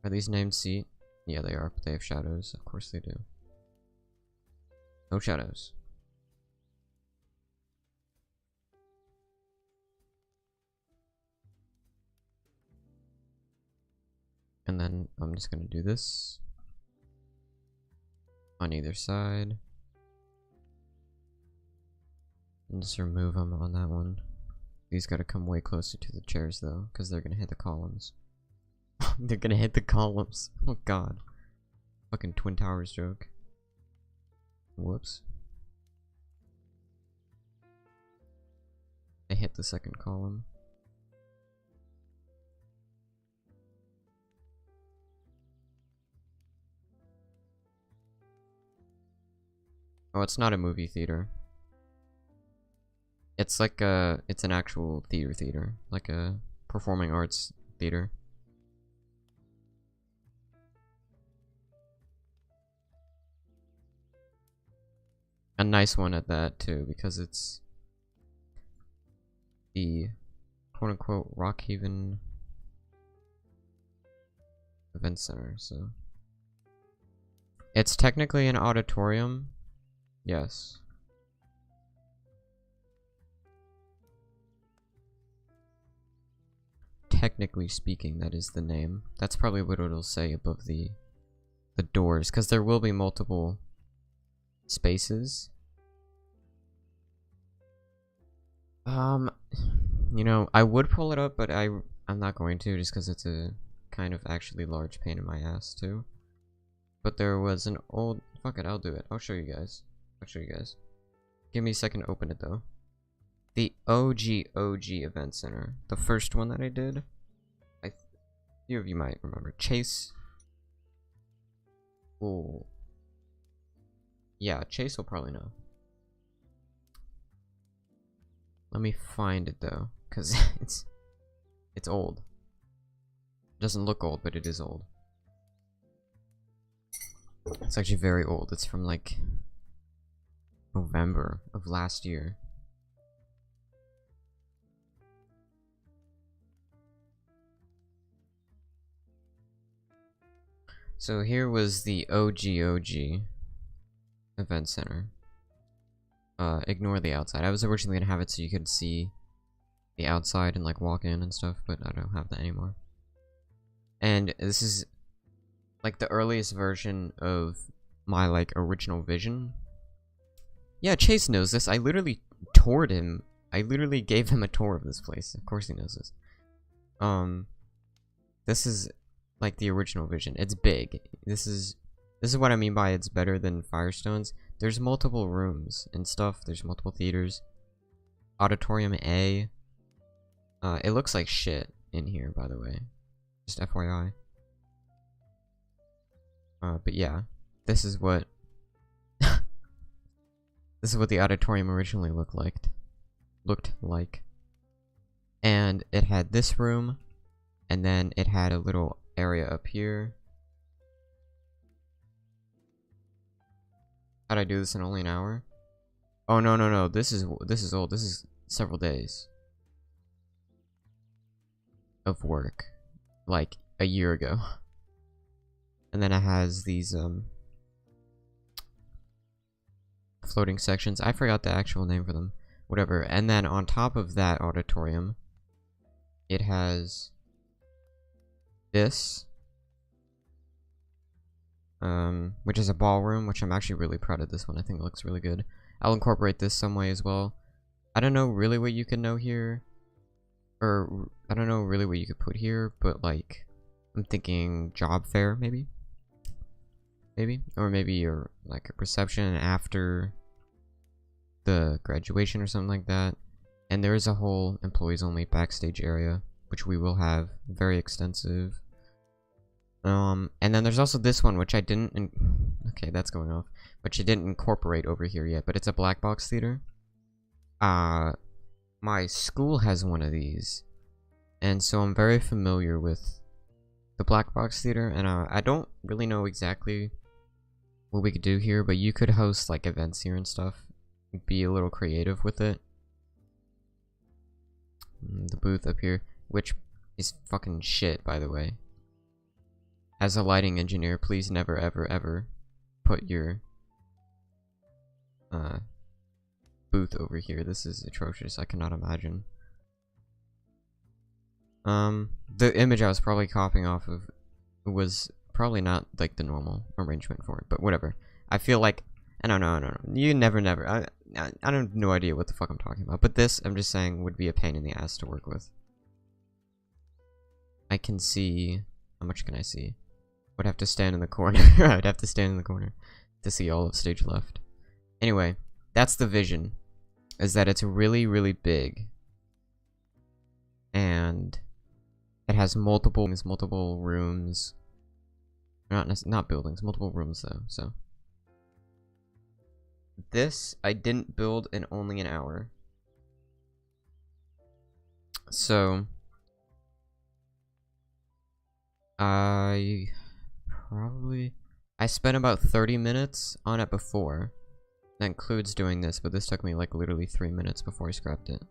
Are these named seat? Yeah, they are, but they have shadows. Of course they do. No shadows. And then I'm just gonna do this on either side. And just remove them on that one. These gotta come way closer to the chairs though, because they're gonna hit the columns. They're gonna hit the columns. Oh god. Fucking Twin Towers joke. Whoops. They hit the second column. Oh, it's not a movie theater. It's like it's an actual theater. Like a performing arts theater. A nice one at that too, because it's the quote-unquote Rockhaven Event Center, so it's technically an auditorium. Yes. Technically speaking, that is the name. That's probably what it'll say above the doors, because there will be multiple spaces. You know, I would pull it up, but I'm not going to, just because it's a kind of actually large pain in my ass too. But there was an old, fuck it, I'll do it. I'll show you guys. Give me a second to open it though. The OG Event Center, the first one that I did. A few of you might remember. Chase. Ooh. Yeah, Chase will probably know. Let me find it though, cause it's old. It doesn't look old, but it is old. It's actually very old. It's from like November of last year. So here was the OG Event Center. Ignore the outside. I was originally gonna have it so you could see the outside and like walk in and stuff, but I don't have that anymore. And this is like the earliest version of my like original vision. Yeah, Chase knows this. I literally toured him. I literally gave him a tour of this place. Of course he knows this. This is like the original vision. It's big. This is what I mean by it's better than Firestone's. There's multiple rooms and stuff. There's multiple theaters. Auditorium A. It looks like shit in here, by the way. Just FYI. But yeah, this is what This is what the auditorium originally looked like. And it had this room, and then it had a little area up here. How'd I do this in only an hour? Oh no, this is old. This is several days of work, like a year ago. And then it has these floating sections. I forgot the actual name for them. Whatever. And then on top of that auditorium, it has this, which is a ballroom, which I'm actually really proud of this one. I think it looks really good. I'll incorporate this some way as well. I don't know really what you can know here, or I don't know really what you could put here, but like, I'm thinking job fair, maybe, or maybe your like a reception after the graduation or something like that. And there is a whole employees only backstage area, which we will have very extensive. And then there's also this one, which I didn't. Okay, that's going off. Which I didn't incorporate over here yet, but it's a black box theater. My school has one of these, and so I'm very familiar with the black box theater. And I don't really know exactly what we could do here, but you could host like events here and stuff. Be a little creative with it. The booth up here, which is fucking shit, by the way. As a lighting engineer, please never ever ever put your booth over here. This is atrocious. I cannot imagine. The image I was probably copying off of was probably not like the normal arrangement for it, but whatever. I feel like I don't know. You never. I don't have no idea what the fuck I'm talking about. But this, I'm just saying, would be a pain in the ass to work with. I can see. How much can I see? Would have to stand in the corner. I'd have to stand in the corner to see all of stage left. Anyway, that's the vision. Is that it's really, really big. And it has multiple rooms. Not buildings, multiple rooms though, so. This, I didn't build in only an hour. So, I spent about 30 minutes on it before. That includes doing this, but this took me like literally 3 minutes before I scrapped it.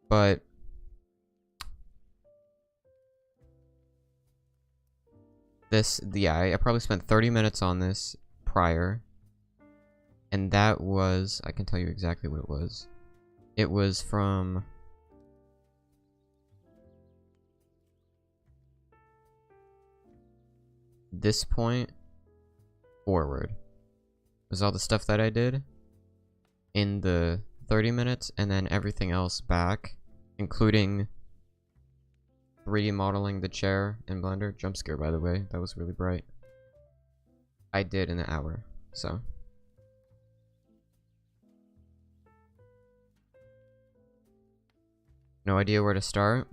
But this, yeah, I probably spent 30 minutes on this prior. And that was, I can tell you exactly what it was. It was from this point forward. Was all the stuff that I did in the 30 minutes, and then everything else back, including 3D modeling the chair in Blender. Jump scare, by the way, that was really bright. I did in an hour, so. No idea where to start?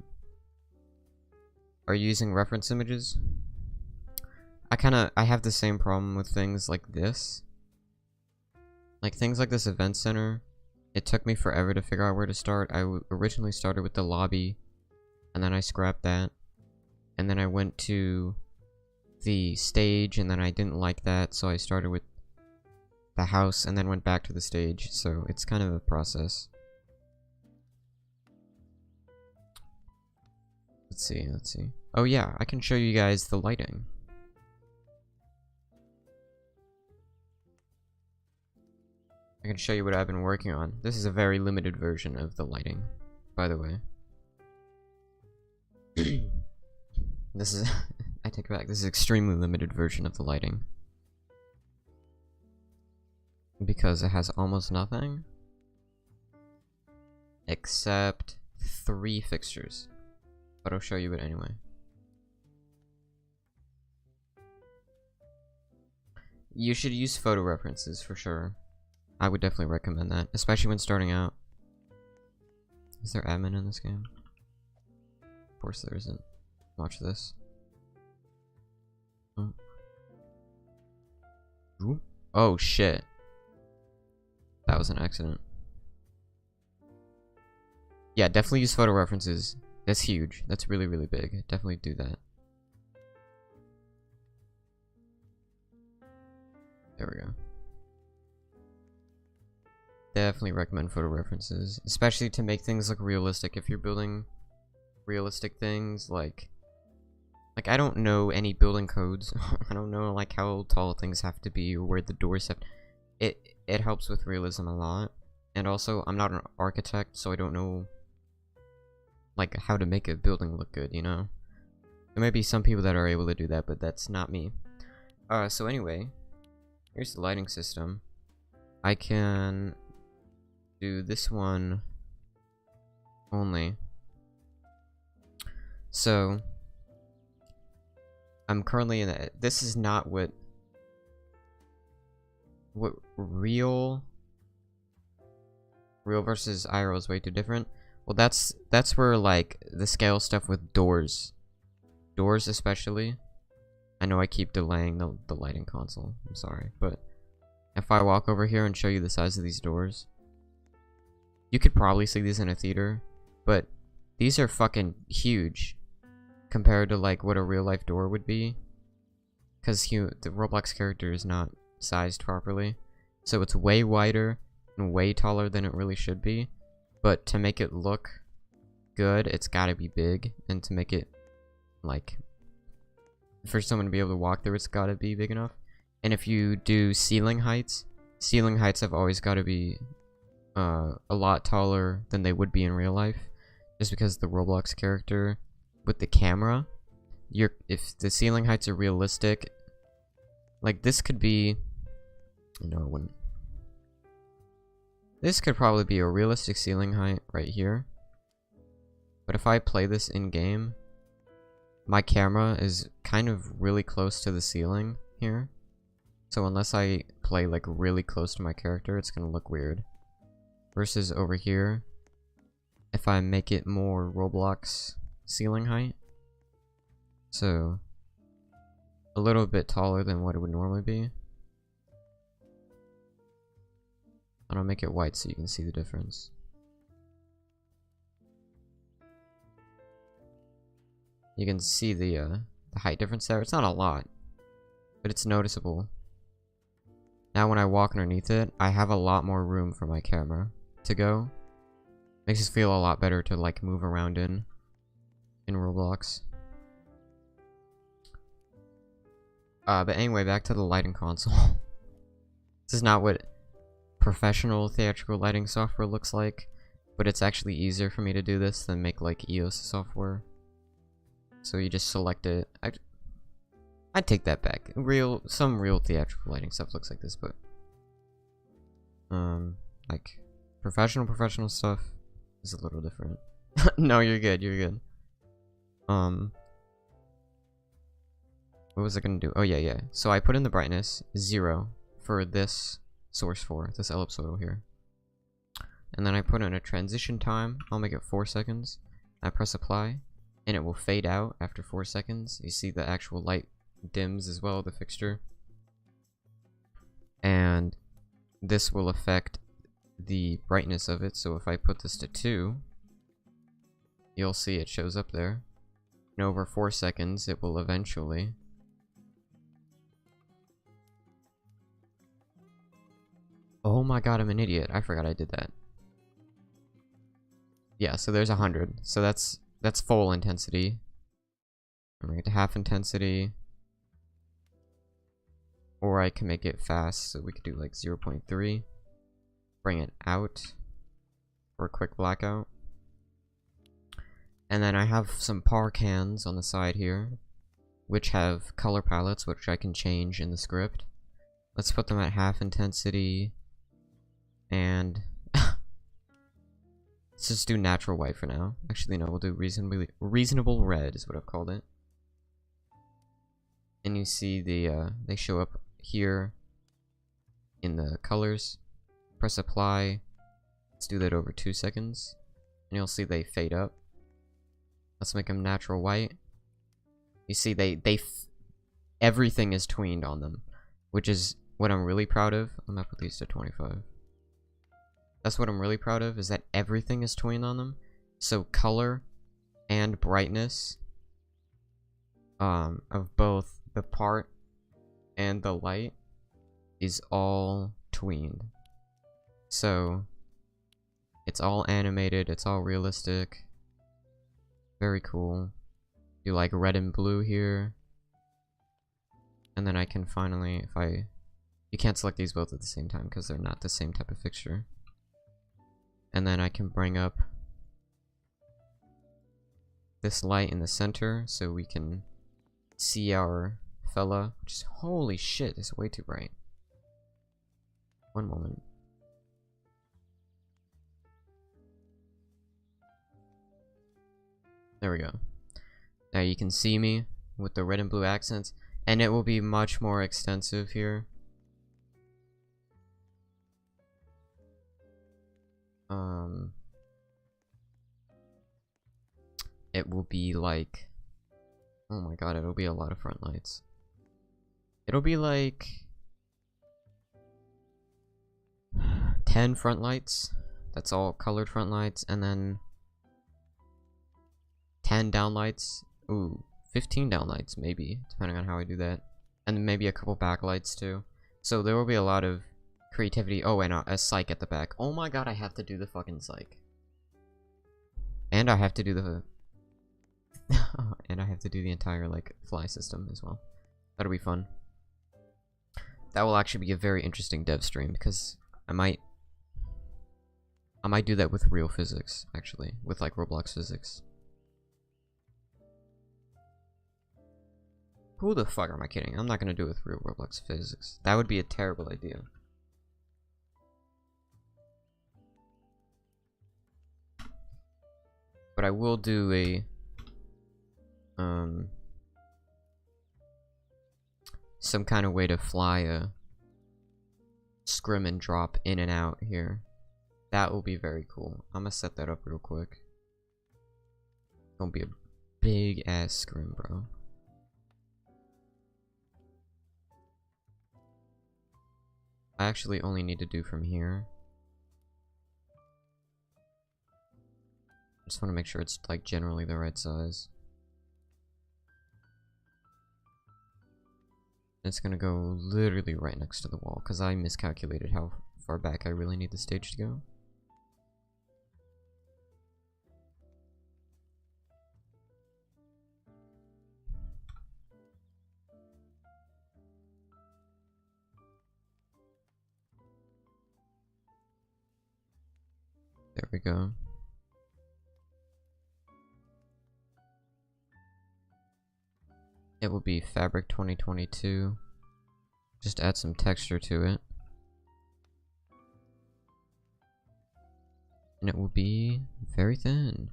Are you using reference images? I have the same problem with things like this. Like things like this event center. It took me forever to figure out where to start. I originally started with the lobby, and then I scrapped that. And then I went to the stage, and then I didn't like that, so I started with the house, and then went back to the stage. So it's kind of a process. Let's see. Oh yeah, I can show you guys the lighting. I can show you what I've been working on. This is a very limited version of the lighting, by the way. This is... I take it back. This is an extremely limited version of the lighting. Because it has almost nothing. Except 3 fixtures. But I'll show you it anyway. You should use photo references for sure. I would definitely recommend that, especially when starting out. Is there admin in this game? Of course there isn't. Watch this. Oh. Oh shit. That was an accident. Yeah, definitely use photo references. That's huge. That's really, really big. Definitely do that. There we go. Definitely recommend photo references, especially to make things look realistic. If you're building realistic things, like I don't know any building codes. I don't know like how tall things have to be or where the doors have. It helps with realism a lot. And also, I'm not an architect, so I don't know like how to make a building look good, you know? There might be some people that are able to do that, but that's not me. So anyway, here's the lighting system. I can do this one only. So I'm currently in a, this is not what real versus IRL is way too different. Well, that's where like the scale stuff with doors especially. I know I keep delaying the lighting console. I'm sorry, but if I walk over here and show you the size of these doors, you could probably see these in a theater, but these are fucking huge compared to like what a real life door would be, because the Roblox character is not sized properly, so it's way wider and way taller than it really should be. But to make it look good, it's gotta be big, and to make it like for someone to be able to walk through, it's gotta be big enough. And if you do ceiling heights have always gotta be a lot taller than they would be in real life, just because the Roblox character with the camera, if the ceiling heights are realistic, like this could be, no, it wouldn't. This could probably be a realistic ceiling height right here. But if I play this in game, my camera is kind of really close to the ceiling here. So unless I play like really close to my character, it's gonna look weird. Versus over here, if I make it more Roblox ceiling height, so a little bit taller than what it would normally be. And I'll make it white so you can see the difference. You can see the height difference there. It's not a lot, but it's noticeable. Now when I walk underneath it, I have a lot more room for my camera to go. Makes it feel a lot better to like move around in Roblox. But anyway, back to the lighting console. This is not what professional theatrical lighting software looks like, but it's actually easier for me to do this than make like EOS software. So you just select it. I'd take that back. Some real theatrical lighting stuff looks like this, but like professional stuff is a little different. No, you're good. What was I gonna do? Oh yeah. So I put in the brightness 0 for this source 4, this ellipsoidal here. And then I put in a transition time. I'll make it 4 seconds. I press apply, and it will fade out after 4 seconds. You see the actual light dims as well, the fixture. And this will affect the brightness of it. So if I put this to 2, you'll see it shows up there. And over 4 seconds, it will eventually Oh my god, I'm an idiot. I forgot I did that. Yeah, so there's 100. So that's full intensity. I'm gonna get to half intensity. Or I can make it fast, so we could do like 0.3. Bring it out for a quick blackout. And then I have some par cans on the side here, which have color palettes, which I can change in the script. Let's put them at half intensity. And let's just do natural white for now. Actually, no, we'll do reasonable red is what I've called it. And you see they show up here in the colors. Press apply. Let's do that over 2 seconds, and you'll see they fade up. Let's make them natural white. You see everything is tweened on them, which is what I'm really proud of, I'm gonna put these to 25. That's what I'm really proud of, is that everything is twined on them. So color and brightness of both the part and the light is all tweened. So it's all animated, it's all realistic. Very cool. Do like red and blue here. And then I can finally, you can't select these both at the same time because they're not the same type of fixture. And then I can bring up this light in the center so we can see our fella. Just holy shit, it's way too bright. One moment. There we go. Now you can see me with the red and blue accents, and it will be much more extensive here. It will be like, oh my god, it'll be a lot of front lights. It'll be like 10 front lights. That's all colored front lights, and then 10 down lights. Ooh, 15 down lights maybe, depending on how I do that. And maybe a couple backlights too. So there will be a lot of creativity. Oh, and a psych at the back. Oh my god, I have to do the fucking psych. And I have to do the and I have to do the entire like fly system as well. That'll be fun. That will actually be a very interesting dev stream because I might do that with real physics, actually, with like Roblox physics. Who the fuck am I kidding? I'm not gonna do it with real Roblox physics. That would be a terrible idea. But I will do a some kind of way to fly a scrim and drop in and out here. That will be very cool. I'm gonna set that up real quick. Gonna be a big ass scrim, bro. I actually only need to do from here. Just want to make sure it's like generally the right size. It's gonna go literally right next to the wall because I miscalculated how far back I really need the stage to go. There we go. It will be Fabric 2022. Just add some texture to it. And it will be very thin.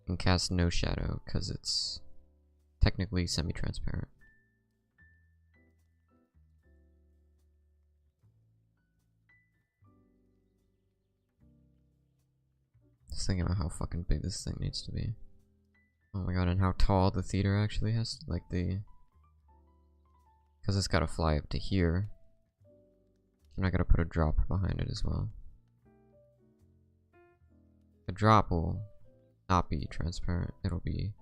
And cast no shadow, because it's technically semi-transparent. Just thinking about how fucking big this thing needs to be. Oh my god, and how tall the theater actually has, like the... Because it's gotta fly up to here. And I gotta put a drop behind it as well. The drop will not be transparent, it'll be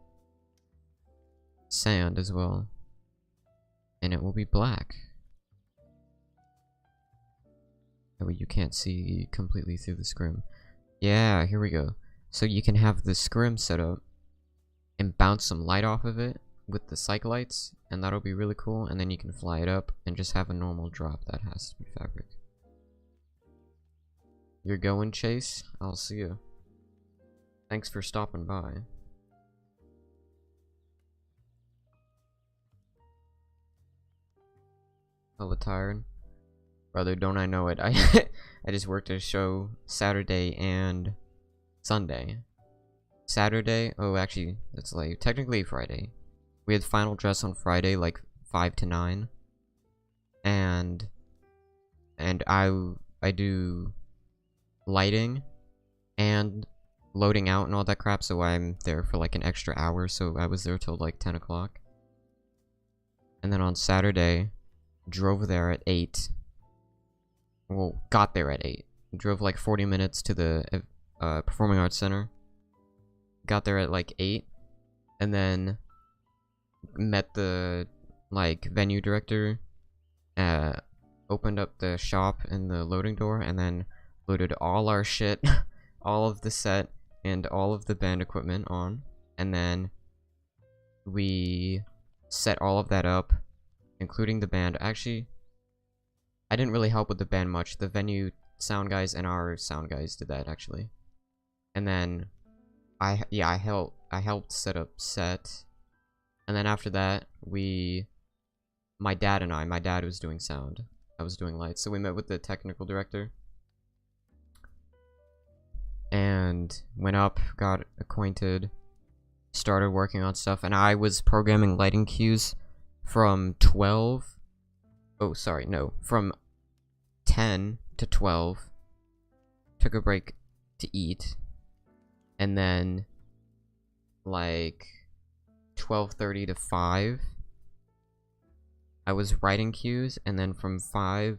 sand as well. And it will be black. That way you can't see completely through the scrim. Yeah, here we go. So you can have the scrim set up and bounce some light off of it with the psych lights, and that'll be really cool. And then you can fly it up and just have a normal drop that has to be fabric. You're going, Chase? I'll see you. Thanks for stopping by. Hella tired. Brother, don't I know it. I just worked a show Saturday and Sunday. Saturday, oh actually, it's like technically Friday. We had final dress on Friday, like 5 to 9. And I do lighting and loading out and all that crap, so I'm there for like an extra hour, so I was there till like 10 o'clock. And then on Saturday, drove there at 8. Well, got there at 8. Drove like 40 minutes to the Performing Arts Center. Got there at like 8. And then met the like venue director. Opened up the shop and the loading door, and then loaded all our shit, all of the set and all of the band equipment on, and then we set all of that up, including the band. Actually, I didn't really help with the band much. The venue sound guys and our sound guys did that actually. And then I helped set up set. And then after that, my dad was doing sound. I was doing lights. So we met with the technical director. And went up, got acquainted, started working on stuff. And I was programming lighting cues from 10 to 12. Took a break to eat. And then, like, 12:30 to 5. I was writing cues, and then from 5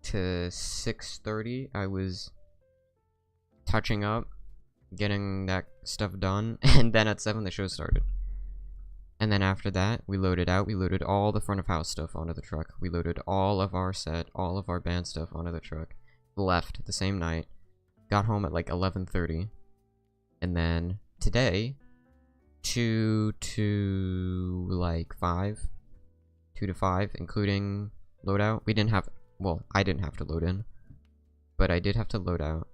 to 6:30, I was touching up, getting that stuff done, and then at 7, the show started. And then after that, we loaded out. We loaded all the front of house stuff onto the truck. We loaded all of our set, all of our band stuff onto the truck. Left the same night. Got home at like 11:30. And then today, 2 to like 5. 2 to 5, including loadout. We didn't have, well, I didn't have to load in, but I did have to load out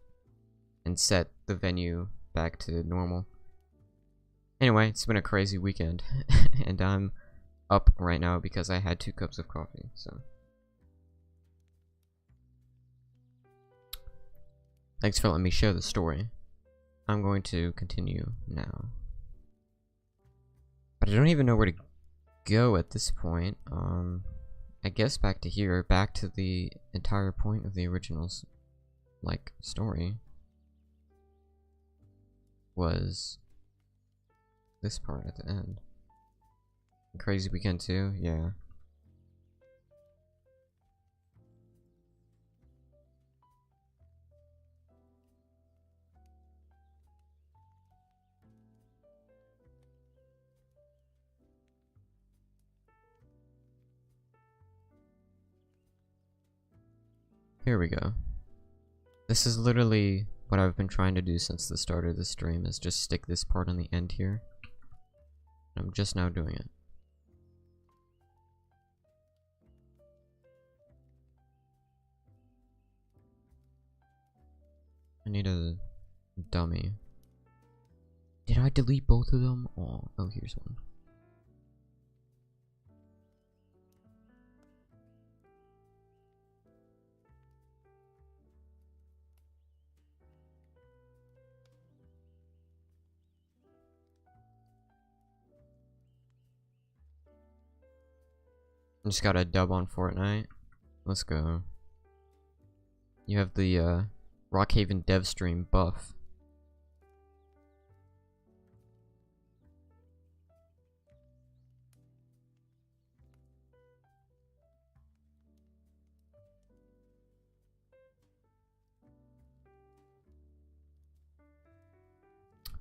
and set the venue back to normal. Anyway, it's been a crazy weekend, and I'm up right now because I had 2 cups of coffee, so. Thanks for letting me share the story. I'm going to continue now. But I don't even know where to go at this point. I guess back to here, back to the entire point of the original's like story was this part at the end. Crazy weekend too, yeah. Here we go. This is literally what I've been trying to do since the start of the stream, is just stick this part on the end here. I'm just now doing it. I need a dummy. Did I delete both of them? Oh, here's one. I just got a dub on Fortnite. Let's go. You have the Rockhaven Dev stream buff.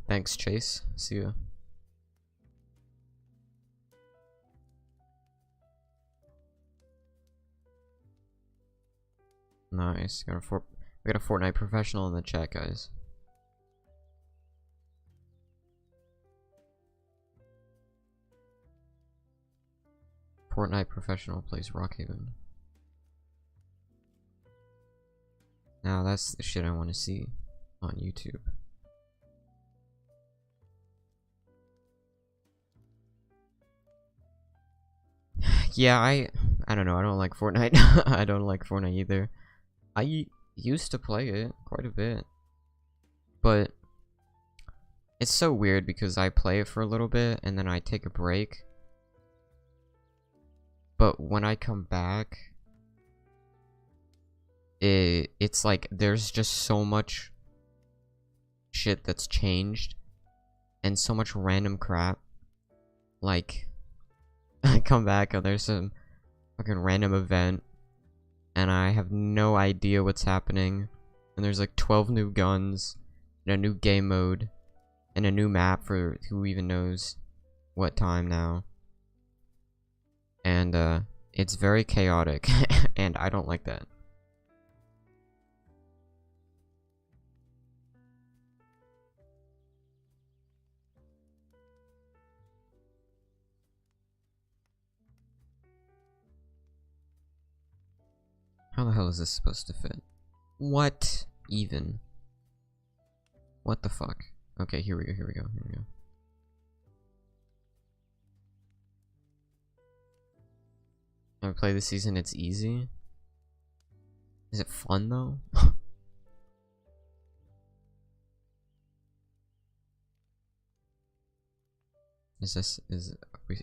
Thanks, Chase. See ya. Nice. We got a Fortnite professional in the chat, guys. Fortnite professional plays Rockhaven. Now that's the shit I want to see on YouTube. Yeah, I don't know. I don't like Fortnite. I don't like Fortnite either. I used to play it quite a bit, but it's so weird because I play it for a little bit and then I take a break. But when I come back, it's like there's just so much shit that's changed and so much random crap. Like, I come back and there's some fucking random event, and I have no idea what's happening. And there's like 12 new guns, and a new game mode, and a new map for who even knows what time now. And it's very chaotic, and I don't like that. How the hell is this supposed to fit? What even? What the fuck? Okay, here we go, here we go, here we go. I play this season, it's easy. Is it fun though?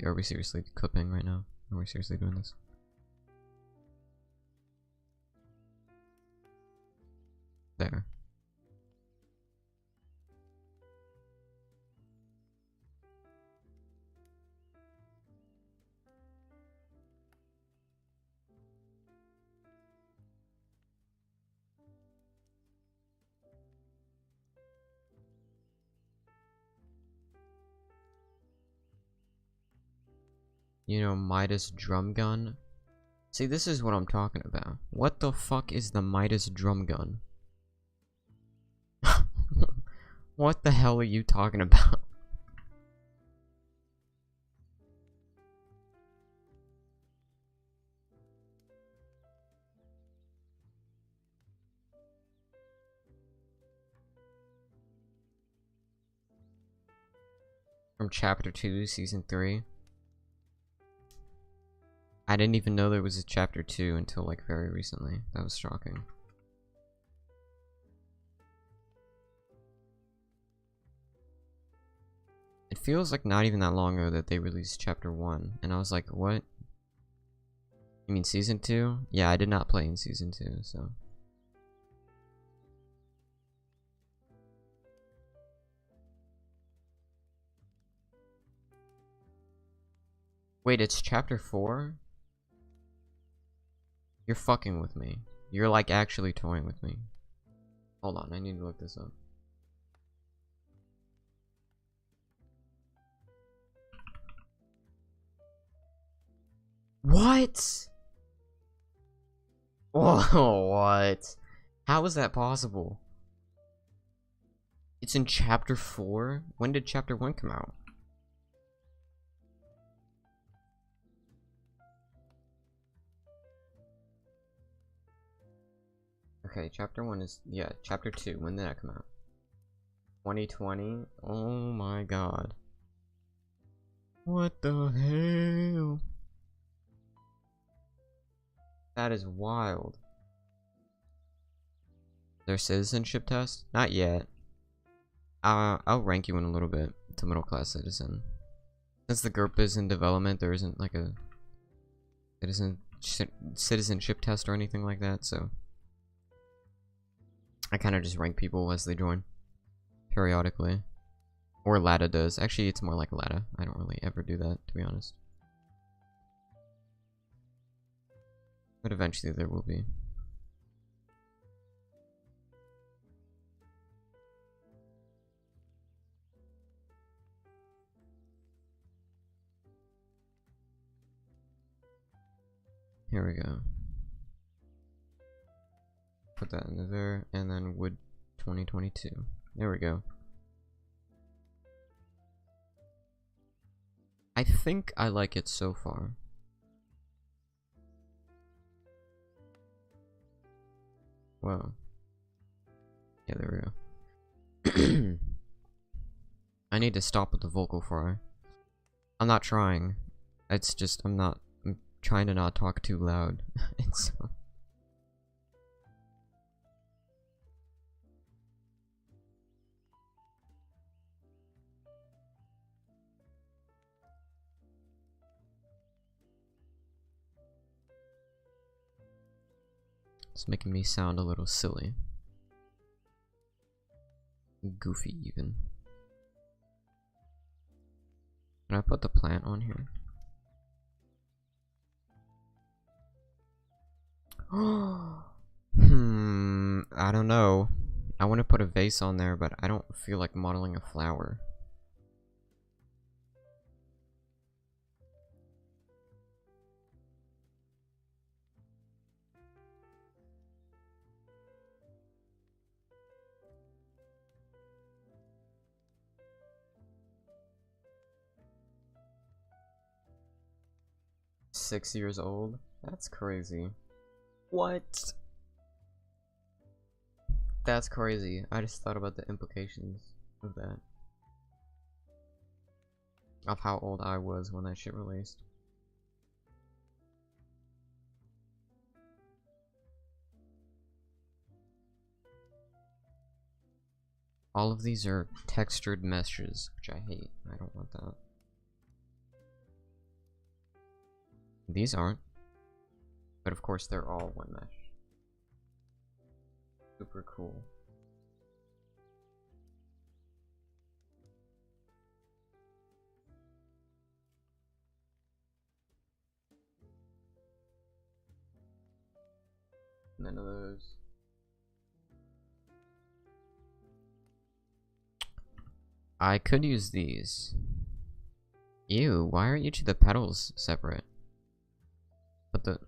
Are we seriously clipping right now? Are we seriously doing this? There. You know, Midas drum gun? See, this is what I'm talking about. What the fuck is the Midas drum gun? What the hell are you talking about? From chapter 2, season 3. I didn't even know there was a chapter 2 until like very recently. That was shocking. It feels like not even that long ago that they released chapter 1, and I was like, what? You mean season 2? Yeah, I did not play in season 2, so. Wait, it's chapter 4? You're fucking with me. You're like actually toying with me. Hold on, I need to look this up. What? Whoa, what? How is that possible? It's in chapter 4? When did chapter 1 come out? Okay, chapter 1 is, yeah, chapter 2. When did that come out? 2020? Oh my god. What the hell? That is wild. Their citizenship test? Not yet. I'll rank you in a little bit to middle class citizen. Since the GURP is in development, there isn't like a citizenship test or anything like that, so I kind of just rank people as they join periodically. Or Lada does. Actually, it's more like Lada. I don't really ever do that, to be honest. But eventually there will be. Here we go. Put that into there, and then wood 2022. There we go. I think I like it so far. Wow. Yeah, there we go. I need to stop with the vocal fry. I'm not trying. It's just I'm trying to not talk too loud. It's so it's making me sound a little silly. Goofy even. Can I put the plant on here? I don't know. I want to put a vase on there, but I don't feel like modeling a flower. "6 years old? That's crazy." What? That's crazy. I just thought about the implications of that. Of how old I was when that shit released. All of these are textured meshes, which I hate. I don't want that. These aren't. But of course they're all one mesh. Super cool. None of those. I could use these. Ew, why are each of the petals separate? But the...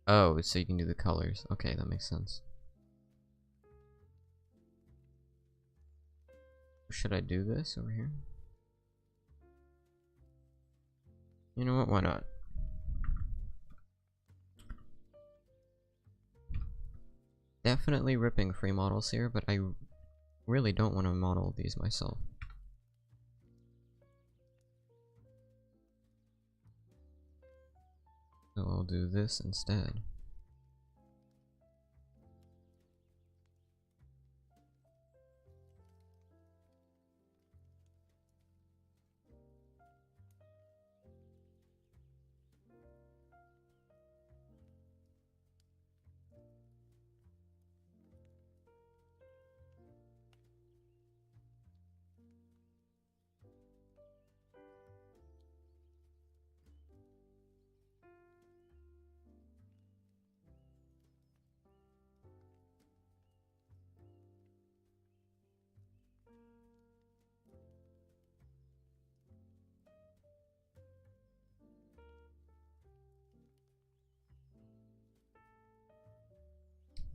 Oh, so you can do the colors. Okay, that makes sense. Should I do this over here? You know what, why not? Definitely ripping free models here, but I really don't want to model these myself. So I'll do this instead.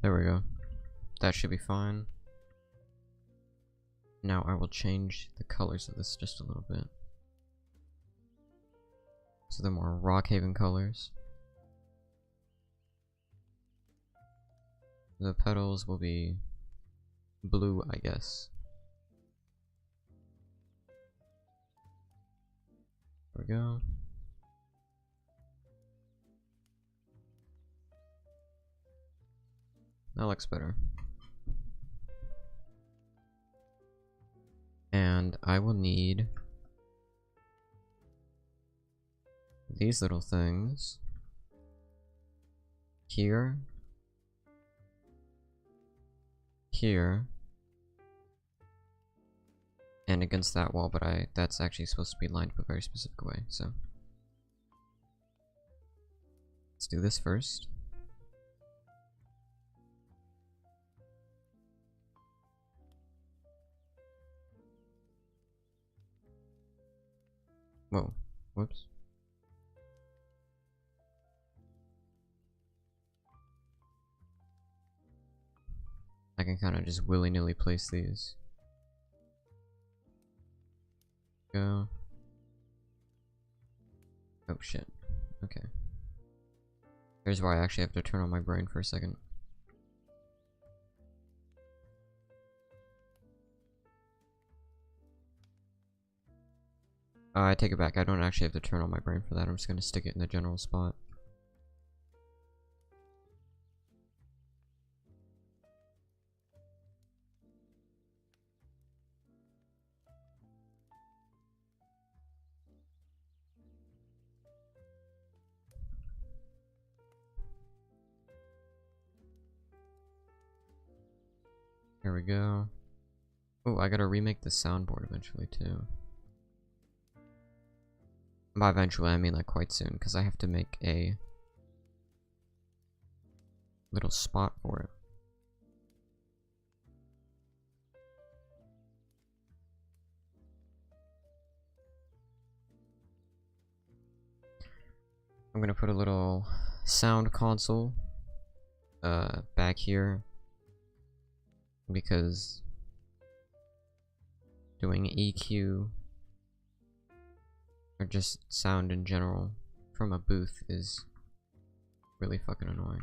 There we go. That should be fine. Now I will change the colors of this just a little bit. So they're more Rockhaven colors. The petals will be blue, I guess. There we go. That looks better. And I will need these little things here, here, and against that wall, but that's actually supposed to be lined up a very specific way, so let's do this first. Whoa, whoops. I can kind of just willy-nilly place these. Go. Oh shit. Okay. Here's why I actually have to turn on my brain for a second. I take it back. I don't actually have to turn on my brain for that. I'm just gonna stick it in the general spot. There we go. Oh, I gotta remake the soundboard eventually too. By eventually, I mean like quite soon, because I have to make a little spot for it. I'm gonna put a little sound console back here, because doing EQ or just sound in general from a booth is really fucking annoying.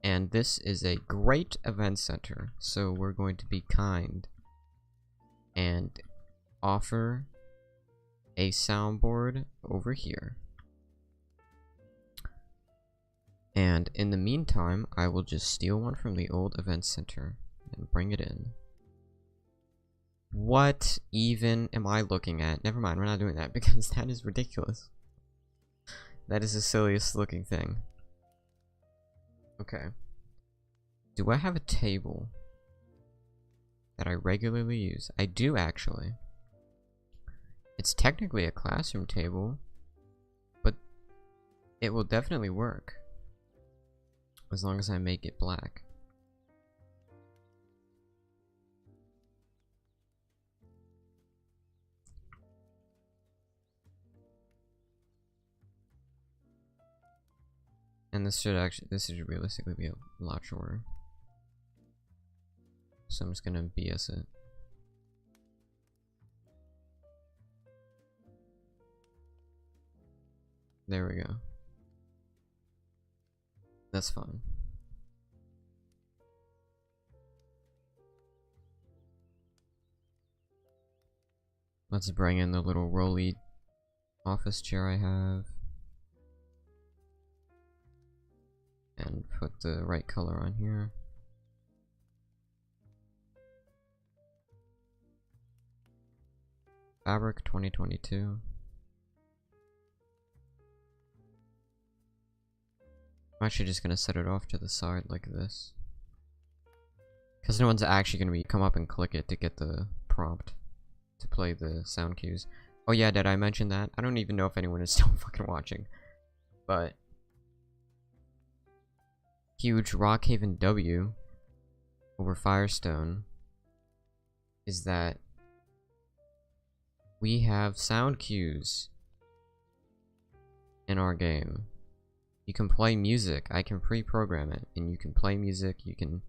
And this is a great event center, so we're going to be kind and offer a soundboard over here. And in the meantime, I will just steal one from the old event center and bring it in. What even am I looking at? Never mind, we're not doing that because that is ridiculous. That is the silliest looking thing. Okay. Do I have a table that I regularly use? I do, actually. It's technically a classroom table, but it will definitely work as long as I make it black. And this should realistically be a lot shorter. So I'm just gonna BS it. There we go. That's fine. Let's bring in the little rolly office chair I have. And put the right color on here. Fabric 2022. I'm actually just gonna set it off to the side like this, because no one's actually gonna come up and click it to get the prompt to play the sound cues. Oh yeah, did I mention that? I don't even know if anyone is still fucking watching, but huge Rockhaven W over Firestone is that we have sound cues in our game. You can play music. I can pre-program it, and you can play music. You can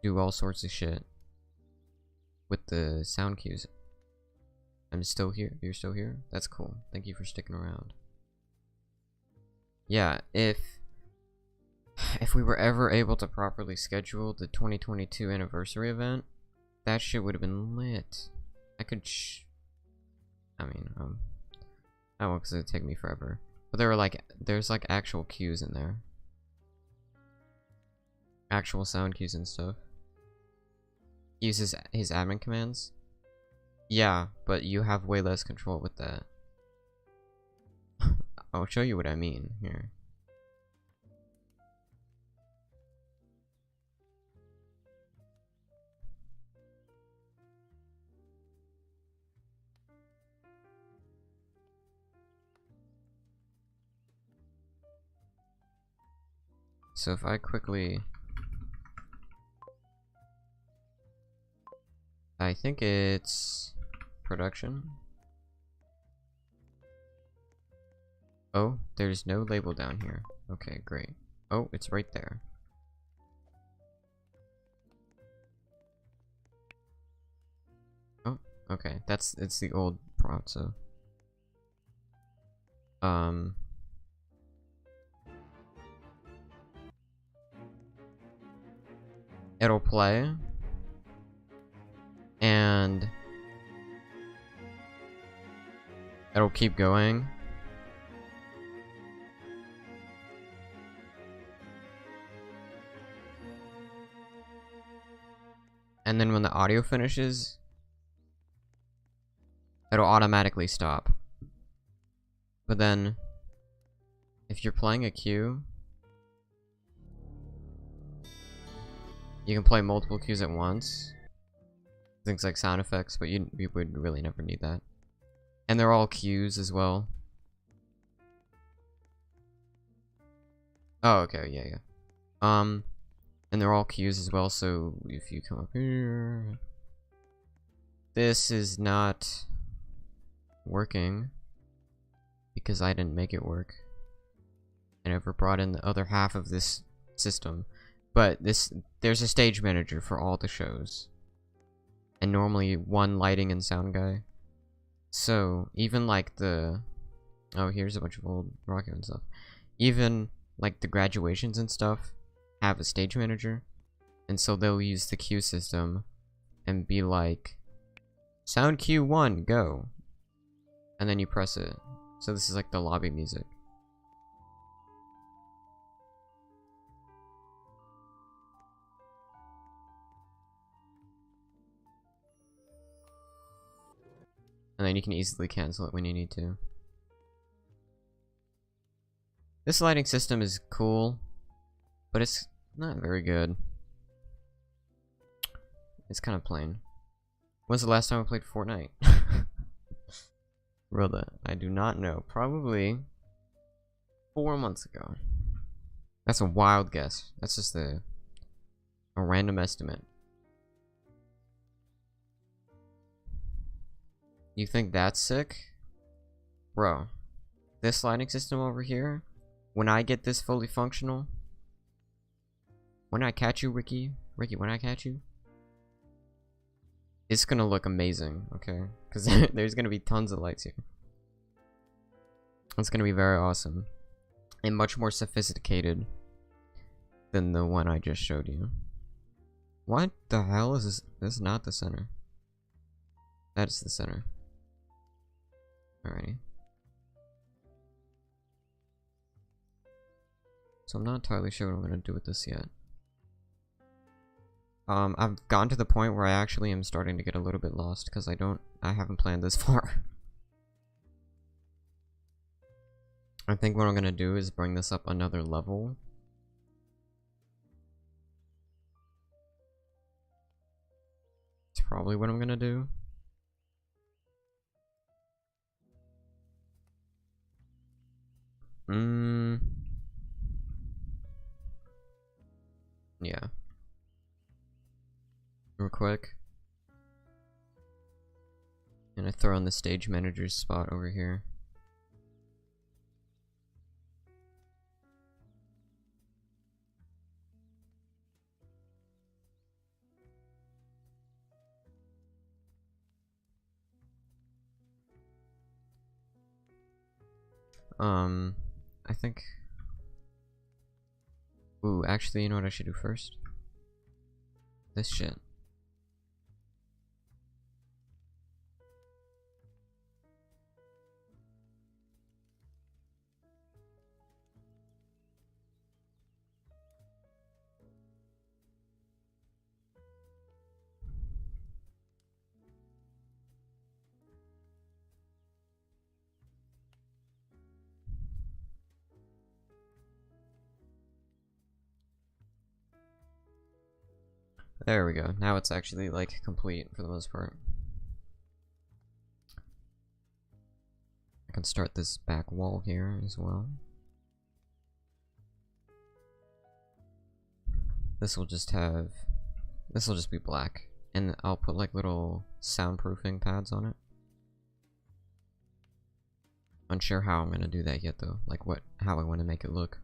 do all sorts of shit with the sound cues. I'm still here. You're still here? That's cool. Thank you for sticking around. Yeah, if we were ever able to properly schedule the 2022 anniversary event, that shit would have been lit. I could I mean, I won't, because it'd take me forever. But there's like actual cues in there. Actual sound cues and stuff. He uses his admin commands. Yeah, but you have way less control with that. I'll show you what I mean here. So if I quickly... I think it's... production. Oh, there's no label down here. Okay, great. Oh, it's right there. Oh, okay. It's the old prompt, so... It'll play, and it'll keep going. And then when the audio finishes, it'll automatically stop. But then, if you're playing a cue, you can play multiple cues at once. Things like sound effects, but you would really never need that. And they're all cues as well. Oh, okay, yeah, yeah. And they're all queues as well, so if you come up here... This is not working because I didn't make it work. I never brought in the other half of this system. But there's a stage manager for all the shows. And normally one lighting and sound guy. So, even like the... Oh, here's a bunch of old Rockhaven stuff. Even like the graduations and stuff have a stage manager. And so they'll use the queue system and be like, sound cue 1, go. And then you press it. So this is like the lobby music. And then you can easily cancel it when you need to. This lighting system is cool, but it's not very good. It's kind of plain. When's the last time I played Fortnite? Really, I do not know. Probably 4 months ago. That's a wild guess. That's just a random estimate. You think that's sick? Bro, this lighting system over here, when I get this fully functional, when I catch you, Ricky, when I catch you, it's gonna look amazing, okay? Because there's gonna be tons of lights here. It's gonna be very awesome. And much more sophisticated than the one I just showed you. What the hell is this? This is not the center. That is the center. Alrighty. So I'm not entirely sure what I'm gonna do with this yet. I've gotten to the point where I actually am starting to get a little bit lost because I haven't planned this far. I think what I'm gonna do is bring this up another level. It's probably what I'm gonna do. Yeah. Real quick. And I throw in the stage manager's spot over here. I think... Ooh, actually, you know what I should do first? This shit. There we go. Now it's actually, like, complete for the most part. I can start this back wall here as well. This will just be black. And I'll put, like, little soundproofing pads on it. Unsure how I'm gonna do that yet, though. Like, how I want to make it look.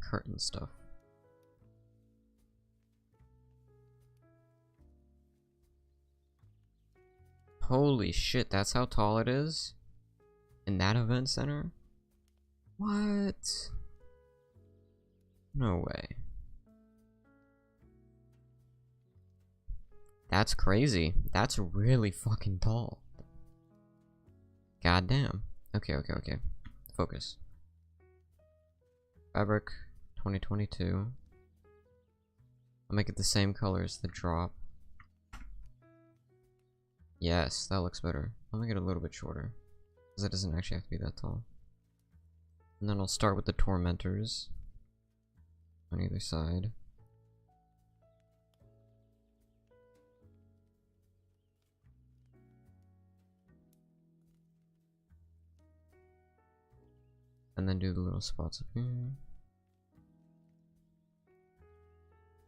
Curtain stuff. Holy shit, that's how tall it is? In that event center? What? No way. That's crazy. That's really fucking tall. Goddamn. Okay. Focus. Fabric 2022. I'll make it the same color as the drop. Yes, that looks better. I'll make it a little bit shorter, because it doesn't actually have to be that tall. And then I'll start with the tormentors on either side. And then do the little spots up here.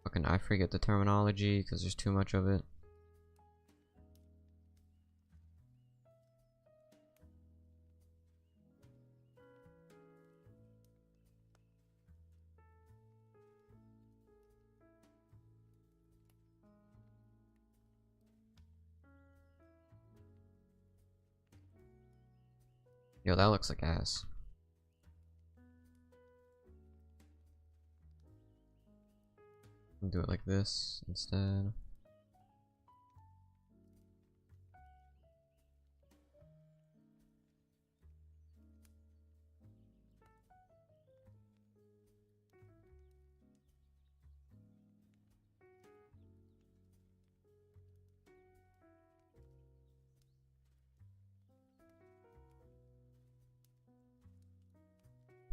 Fucking, I forget the terminology because there's too much of it. Yo, that looks like ass. Do it like this instead.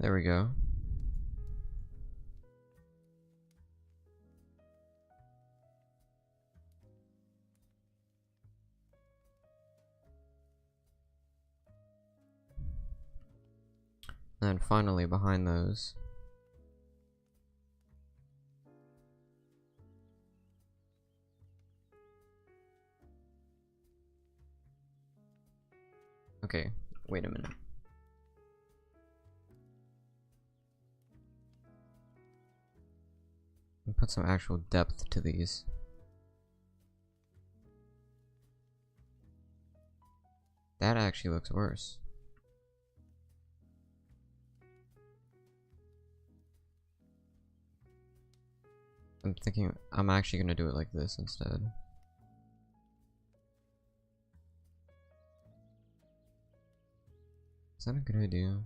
There we go. And then finally behind those, okay, wait a minute. Put some actual depth to these. That actually looks worse. I'm thinking I'm actually gonna do it like this instead. Is that a good idea?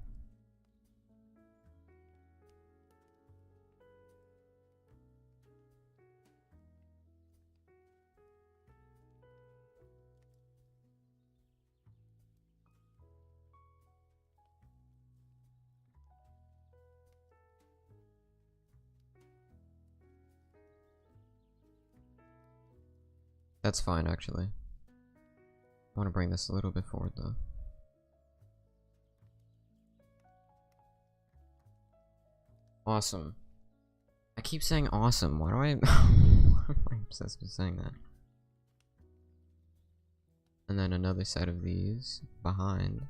That's fine, actually. I want to bring this a little bit forward, though. Awesome. I keep saying awesome. Why do I... Why am I obsessed with saying that? And then another set of these behind.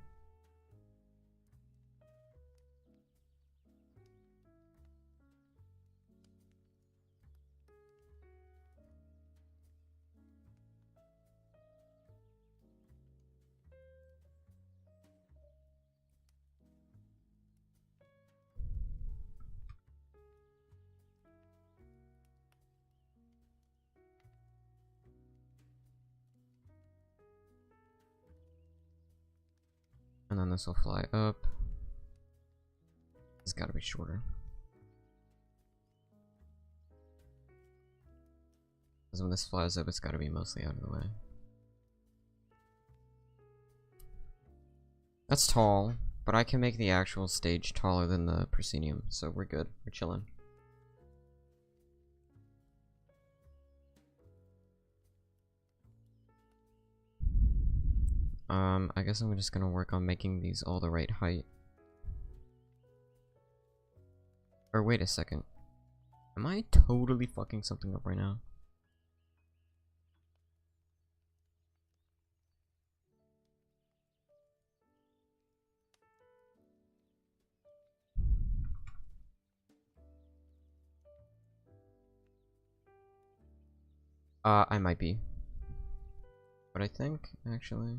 And then this will fly up. It's gotta be shorter. Because when this flies up, it's gotta be mostly out of the way. That's tall, but I can make the actual stage taller than the proscenium, so we're good. We're chilling. I guess I'm just gonna work on making these all the right height. Or wait a second. Am I totally fucking something up right now? I might be. But I think, actually...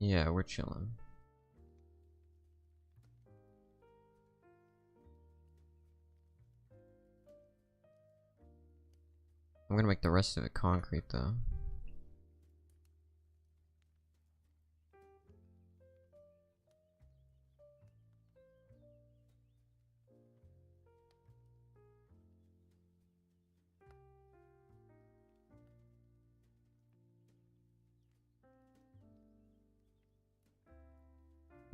Yeah, we're chilling. I'm gonna make the rest of it concrete, though.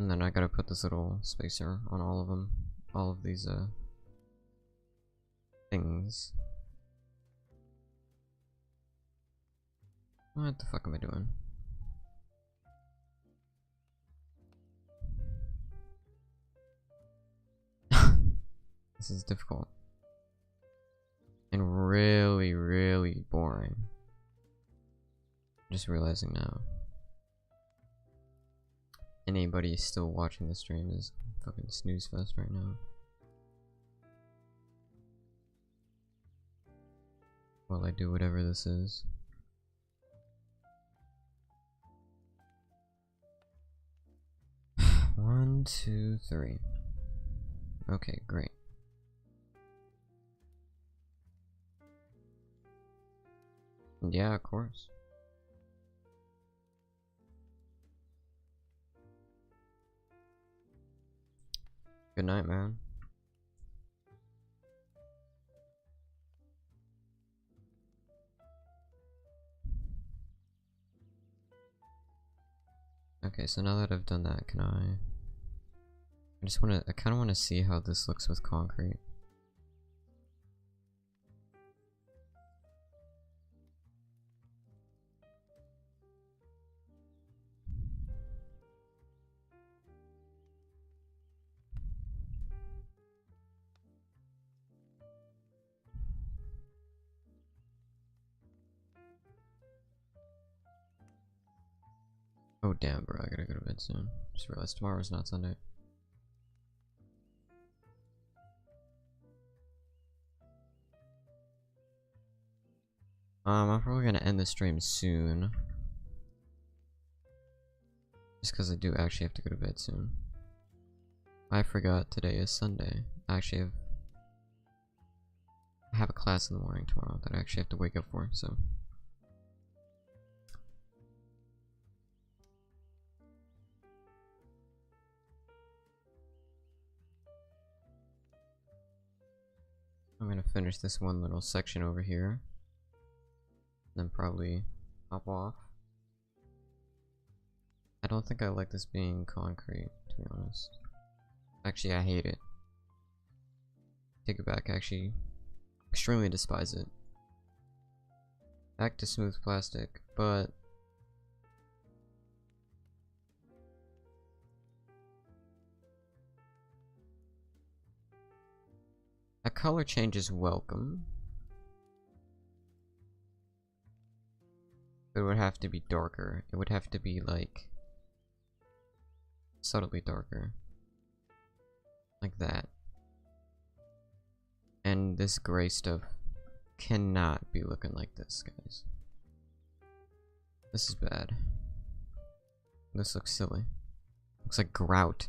And then I gotta put this little spacer on all of them. All of these, things. What the fuck am I doing? This is difficult. And really, really boring. Just realizing now. Anybody still watching the stream is fucking snooze fest right now. While I do whatever this is. One, two, three. Okay, great. Yeah, of course. Good night, man. Okay, so now that I've done that, can I kinda wanna see how this looks with concrete. Oh damn, bro, I gotta go to bed soon. Just realized tomorrow's not Sunday. I'm probably gonna end the stream soon. Just because I do actually have to go to bed soon. I forgot today is Sunday. I actually have a class in the morning tomorrow that I actually have to wake up for, so. I'm gonna finish this one little section over here. Then probably hop off. I don't think I like this being concrete, to be honest. Actually, I hate it. Take it back, I actually extremely despise it. Back to smooth plastic, but a color change is welcome. It would have to be darker. It would have to be like subtly darker. Like that. And this gray stuff cannot be looking like this, guys. This is bad. This looks silly. Looks like grout.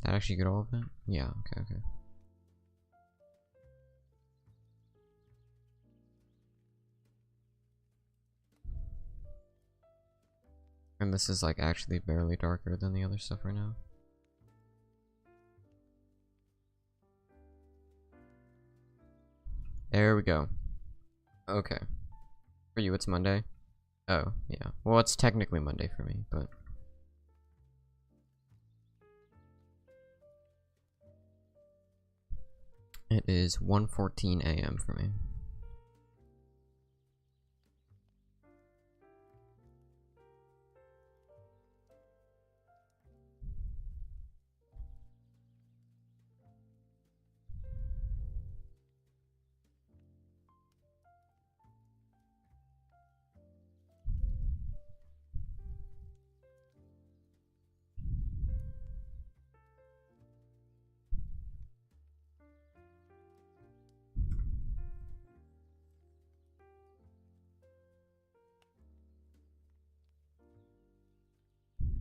Did I actually get all of it? Yeah, okay. And this is like actually barely darker than the other stuff right now. There we go. Okay. For you, it's Monday? Oh, yeah. Well, it's technically Monday for me, but... It is 1:14 a.m. for me.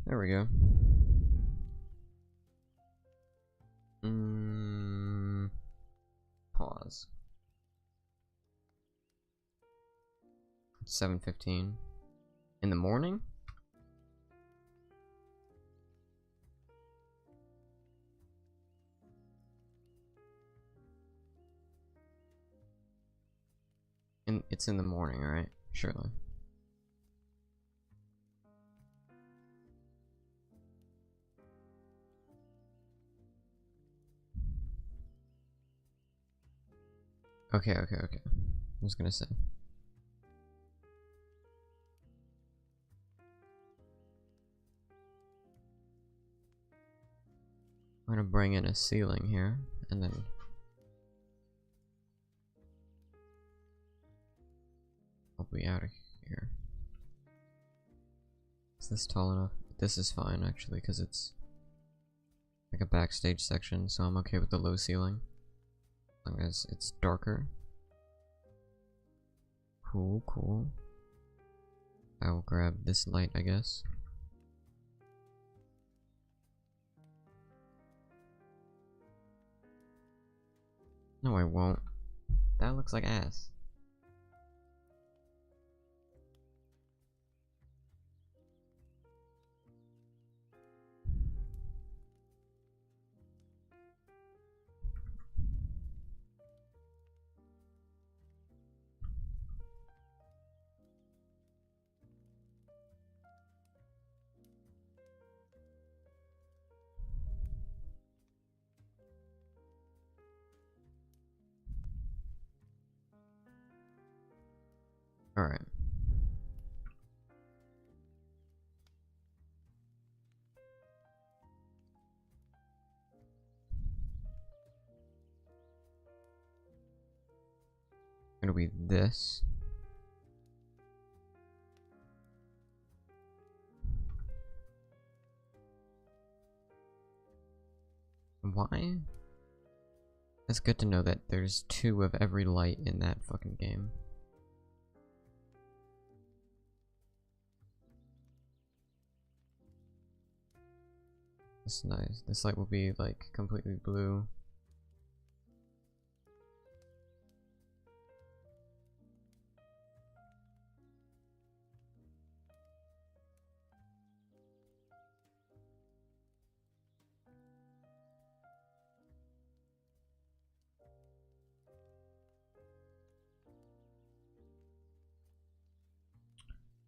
There we go. Pause. It's 7:15 in the morning. And it's in the morning, right? Surely. Okay. I was gonna say. I'm gonna bring in a ceiling here, and then I'll be out of here. Is this tall enough? This is fine actually, because it's like a backstage section, so I'm okay with the low ceiling. As long as it's darker. Cool, cool. I will grab this light, I guess. No, I won't. That looks like ass. Alright. Gonna be this. Why? It's good to know that there's 2 of every light in that fucking game. That's nice. This light will be like completely blue.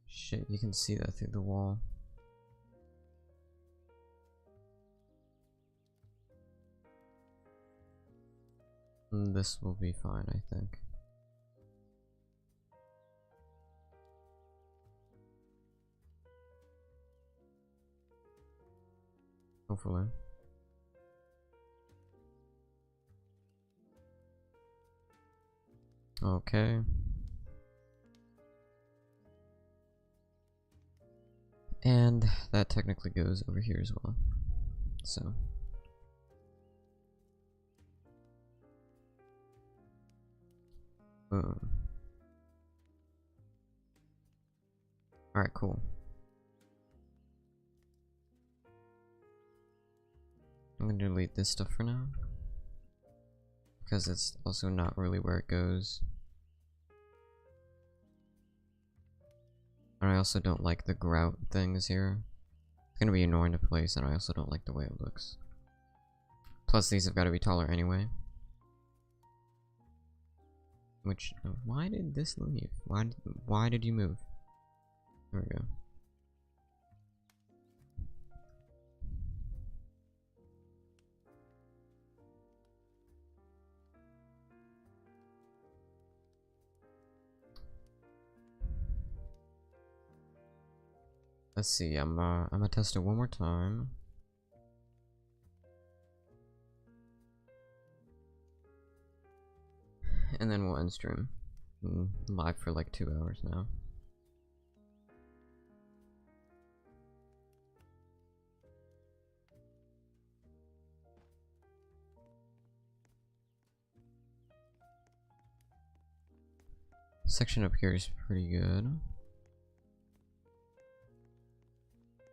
Shit, you can see that through the wall. And this will be fine, I think. Hopefully. Okay. And that technically goes over here as well. So. Boom. Alright, cool. I'm gonna delete this stuff for now. Because it's also not really where it goes. And I also don't like the grout things here. It's gonna be annoying to place, and I also don't like the way it looks. Plus, these have got to be taller anyway. Which, why did this leave? Why did you move? There we go. Let's see. I'm gonna test it one more time. And then we'll end stream. Live for like 2 hours now. Section up here is pretty good.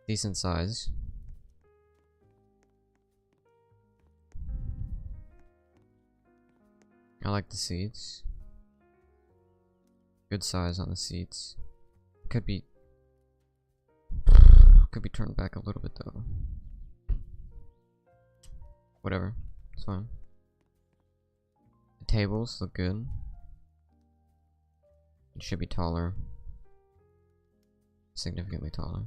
Decent size. I like the seats. Good size on the seats. Could be turned back a little bit though. Whatever, it's fine. The tables look good. It should be taller. Significantly taller.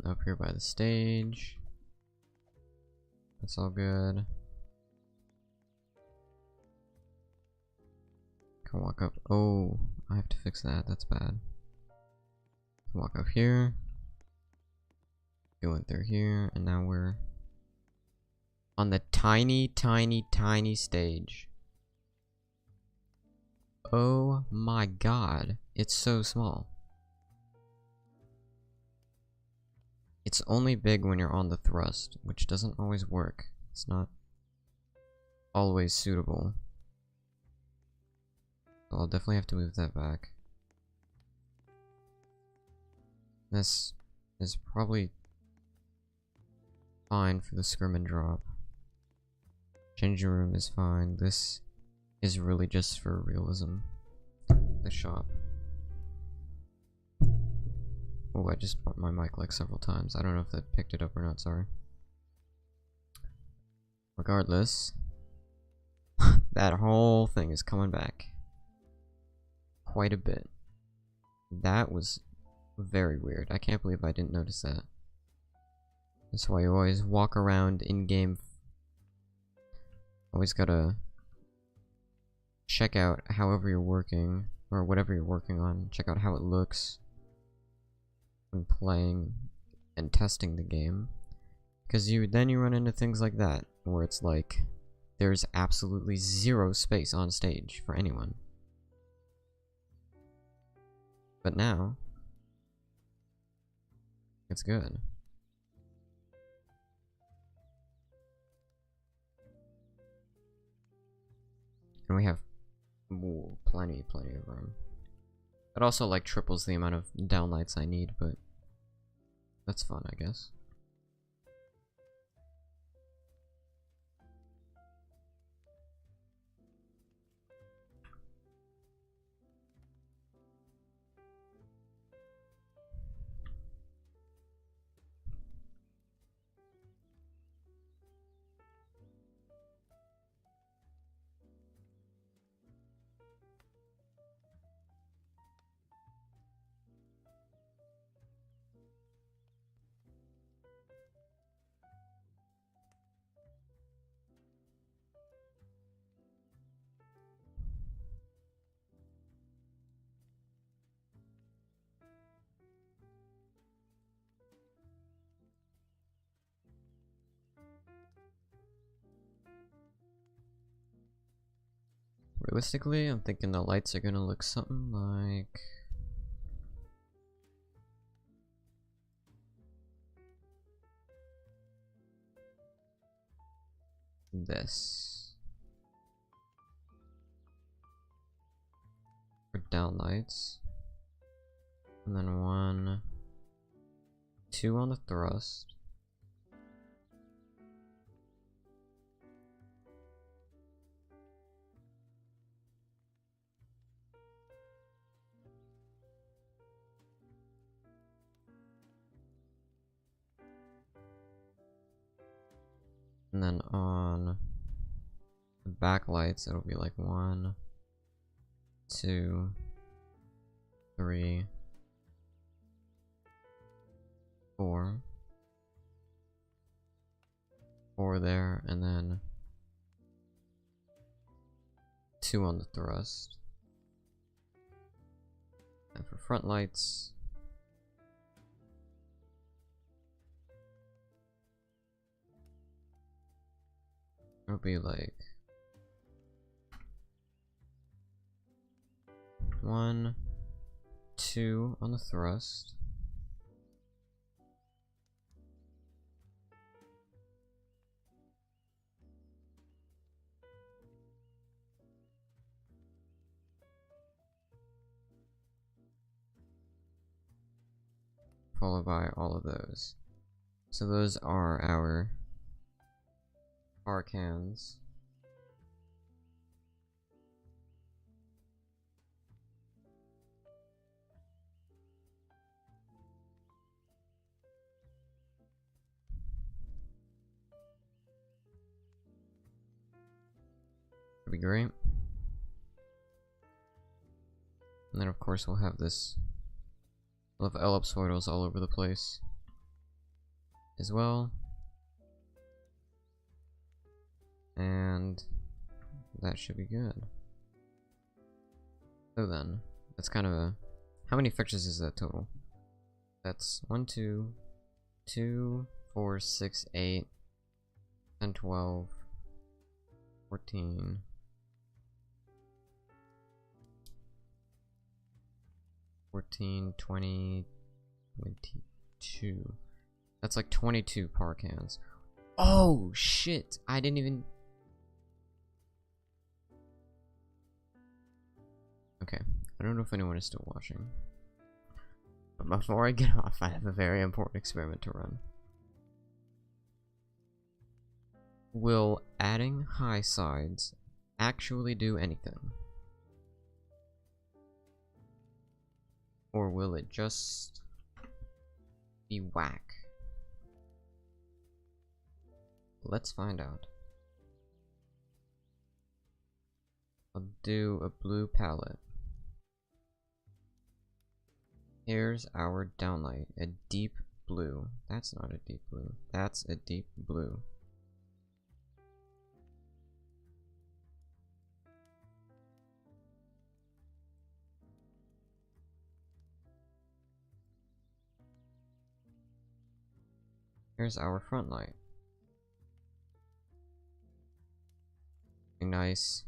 Up here by the stage. That's all good. Can walk up. Oh, I have to fix that. That's bad. Walk up here. Going through here, and now we're on the tiny, tiny, tiny stage. Oh my god, it's so small. It's only big when you're on the thrust, which doesn't always work. It's not always suitable. So I'll definitely have to move that back. This is probably fine for the scrim and drop. Changing room is fine. This is really just for realism. The shop. Oh, I just bumped my mic like several times. I don't know if that picked it up or not, sorry. Regardless, that whole thing is coming back. Quite a bit. That was very weird. I can't believe I didn't notice that. That's why you always walk around in-game. Always gotta check out however you're working, or whatever you're working on. Check out how it looks when playing and testing the game. Because then you run into things like that, where it's like, there's absolutely zero space on stage for anyone. But now, it's good. And we have plenty of room. It also like triples the amount of downlights I need, but that's fun, I guess. Realistically, I'm thinking the lights are gonna look something like this. For downlights. And then 1, 2 on the thrust. And then on the backlights, it'll be like 1, 2, 3, 4. 4 there, and then 2 on the thrust. And for front lights, it'll be like 1, 2 on the thrust. Followed by all of those. So those are our cans. That'd be great. And then of course we'll have this. We'll have ellipsoidals all over the place as well. And that should be good. So then, that's kind of a... How many fixtures is that total? That's 1, 2, 2, 4, 6, 8, 10, 12, 14, 14, 20, 22. That's like 22 par cans. Oh, shit! I didn't even... Okay, I don't know if anyone is still watching. But before I get off, I have a very important experiment to run. Will adding high sides actually do anything? Or will it just be whack? Let's find out. I'll do a blue palette. Here's our downlight, a deep blue. That's not a deep blue. That's a deep blue. Here's our front light. A nice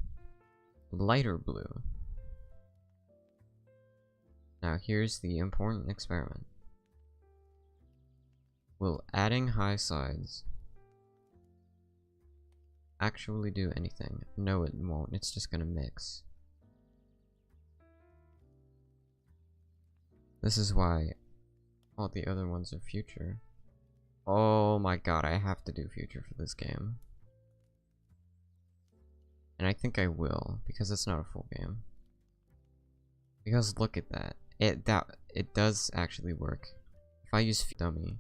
lighter blue. Now here's the important experiment. Will adding high sides actually do anything? No, it won't. It's just gonna mix. This is why all the other ones are future. Oh my god, I have to do future for this game. And I think I will, because it's not a full game. Because look at that. It does actually work. If I use dummy,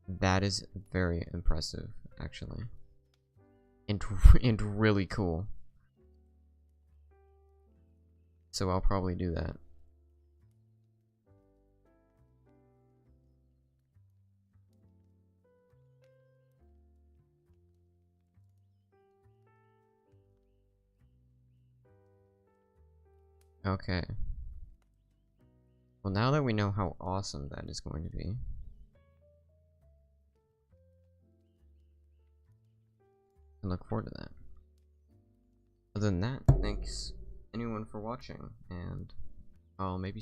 that is very impressive, actually. And really cool. So I'll probably do that. Okay. Well, now that we know how awesome that is going to be, I look forward to that. Other than that, thanks anyone for watching, and I'll maybe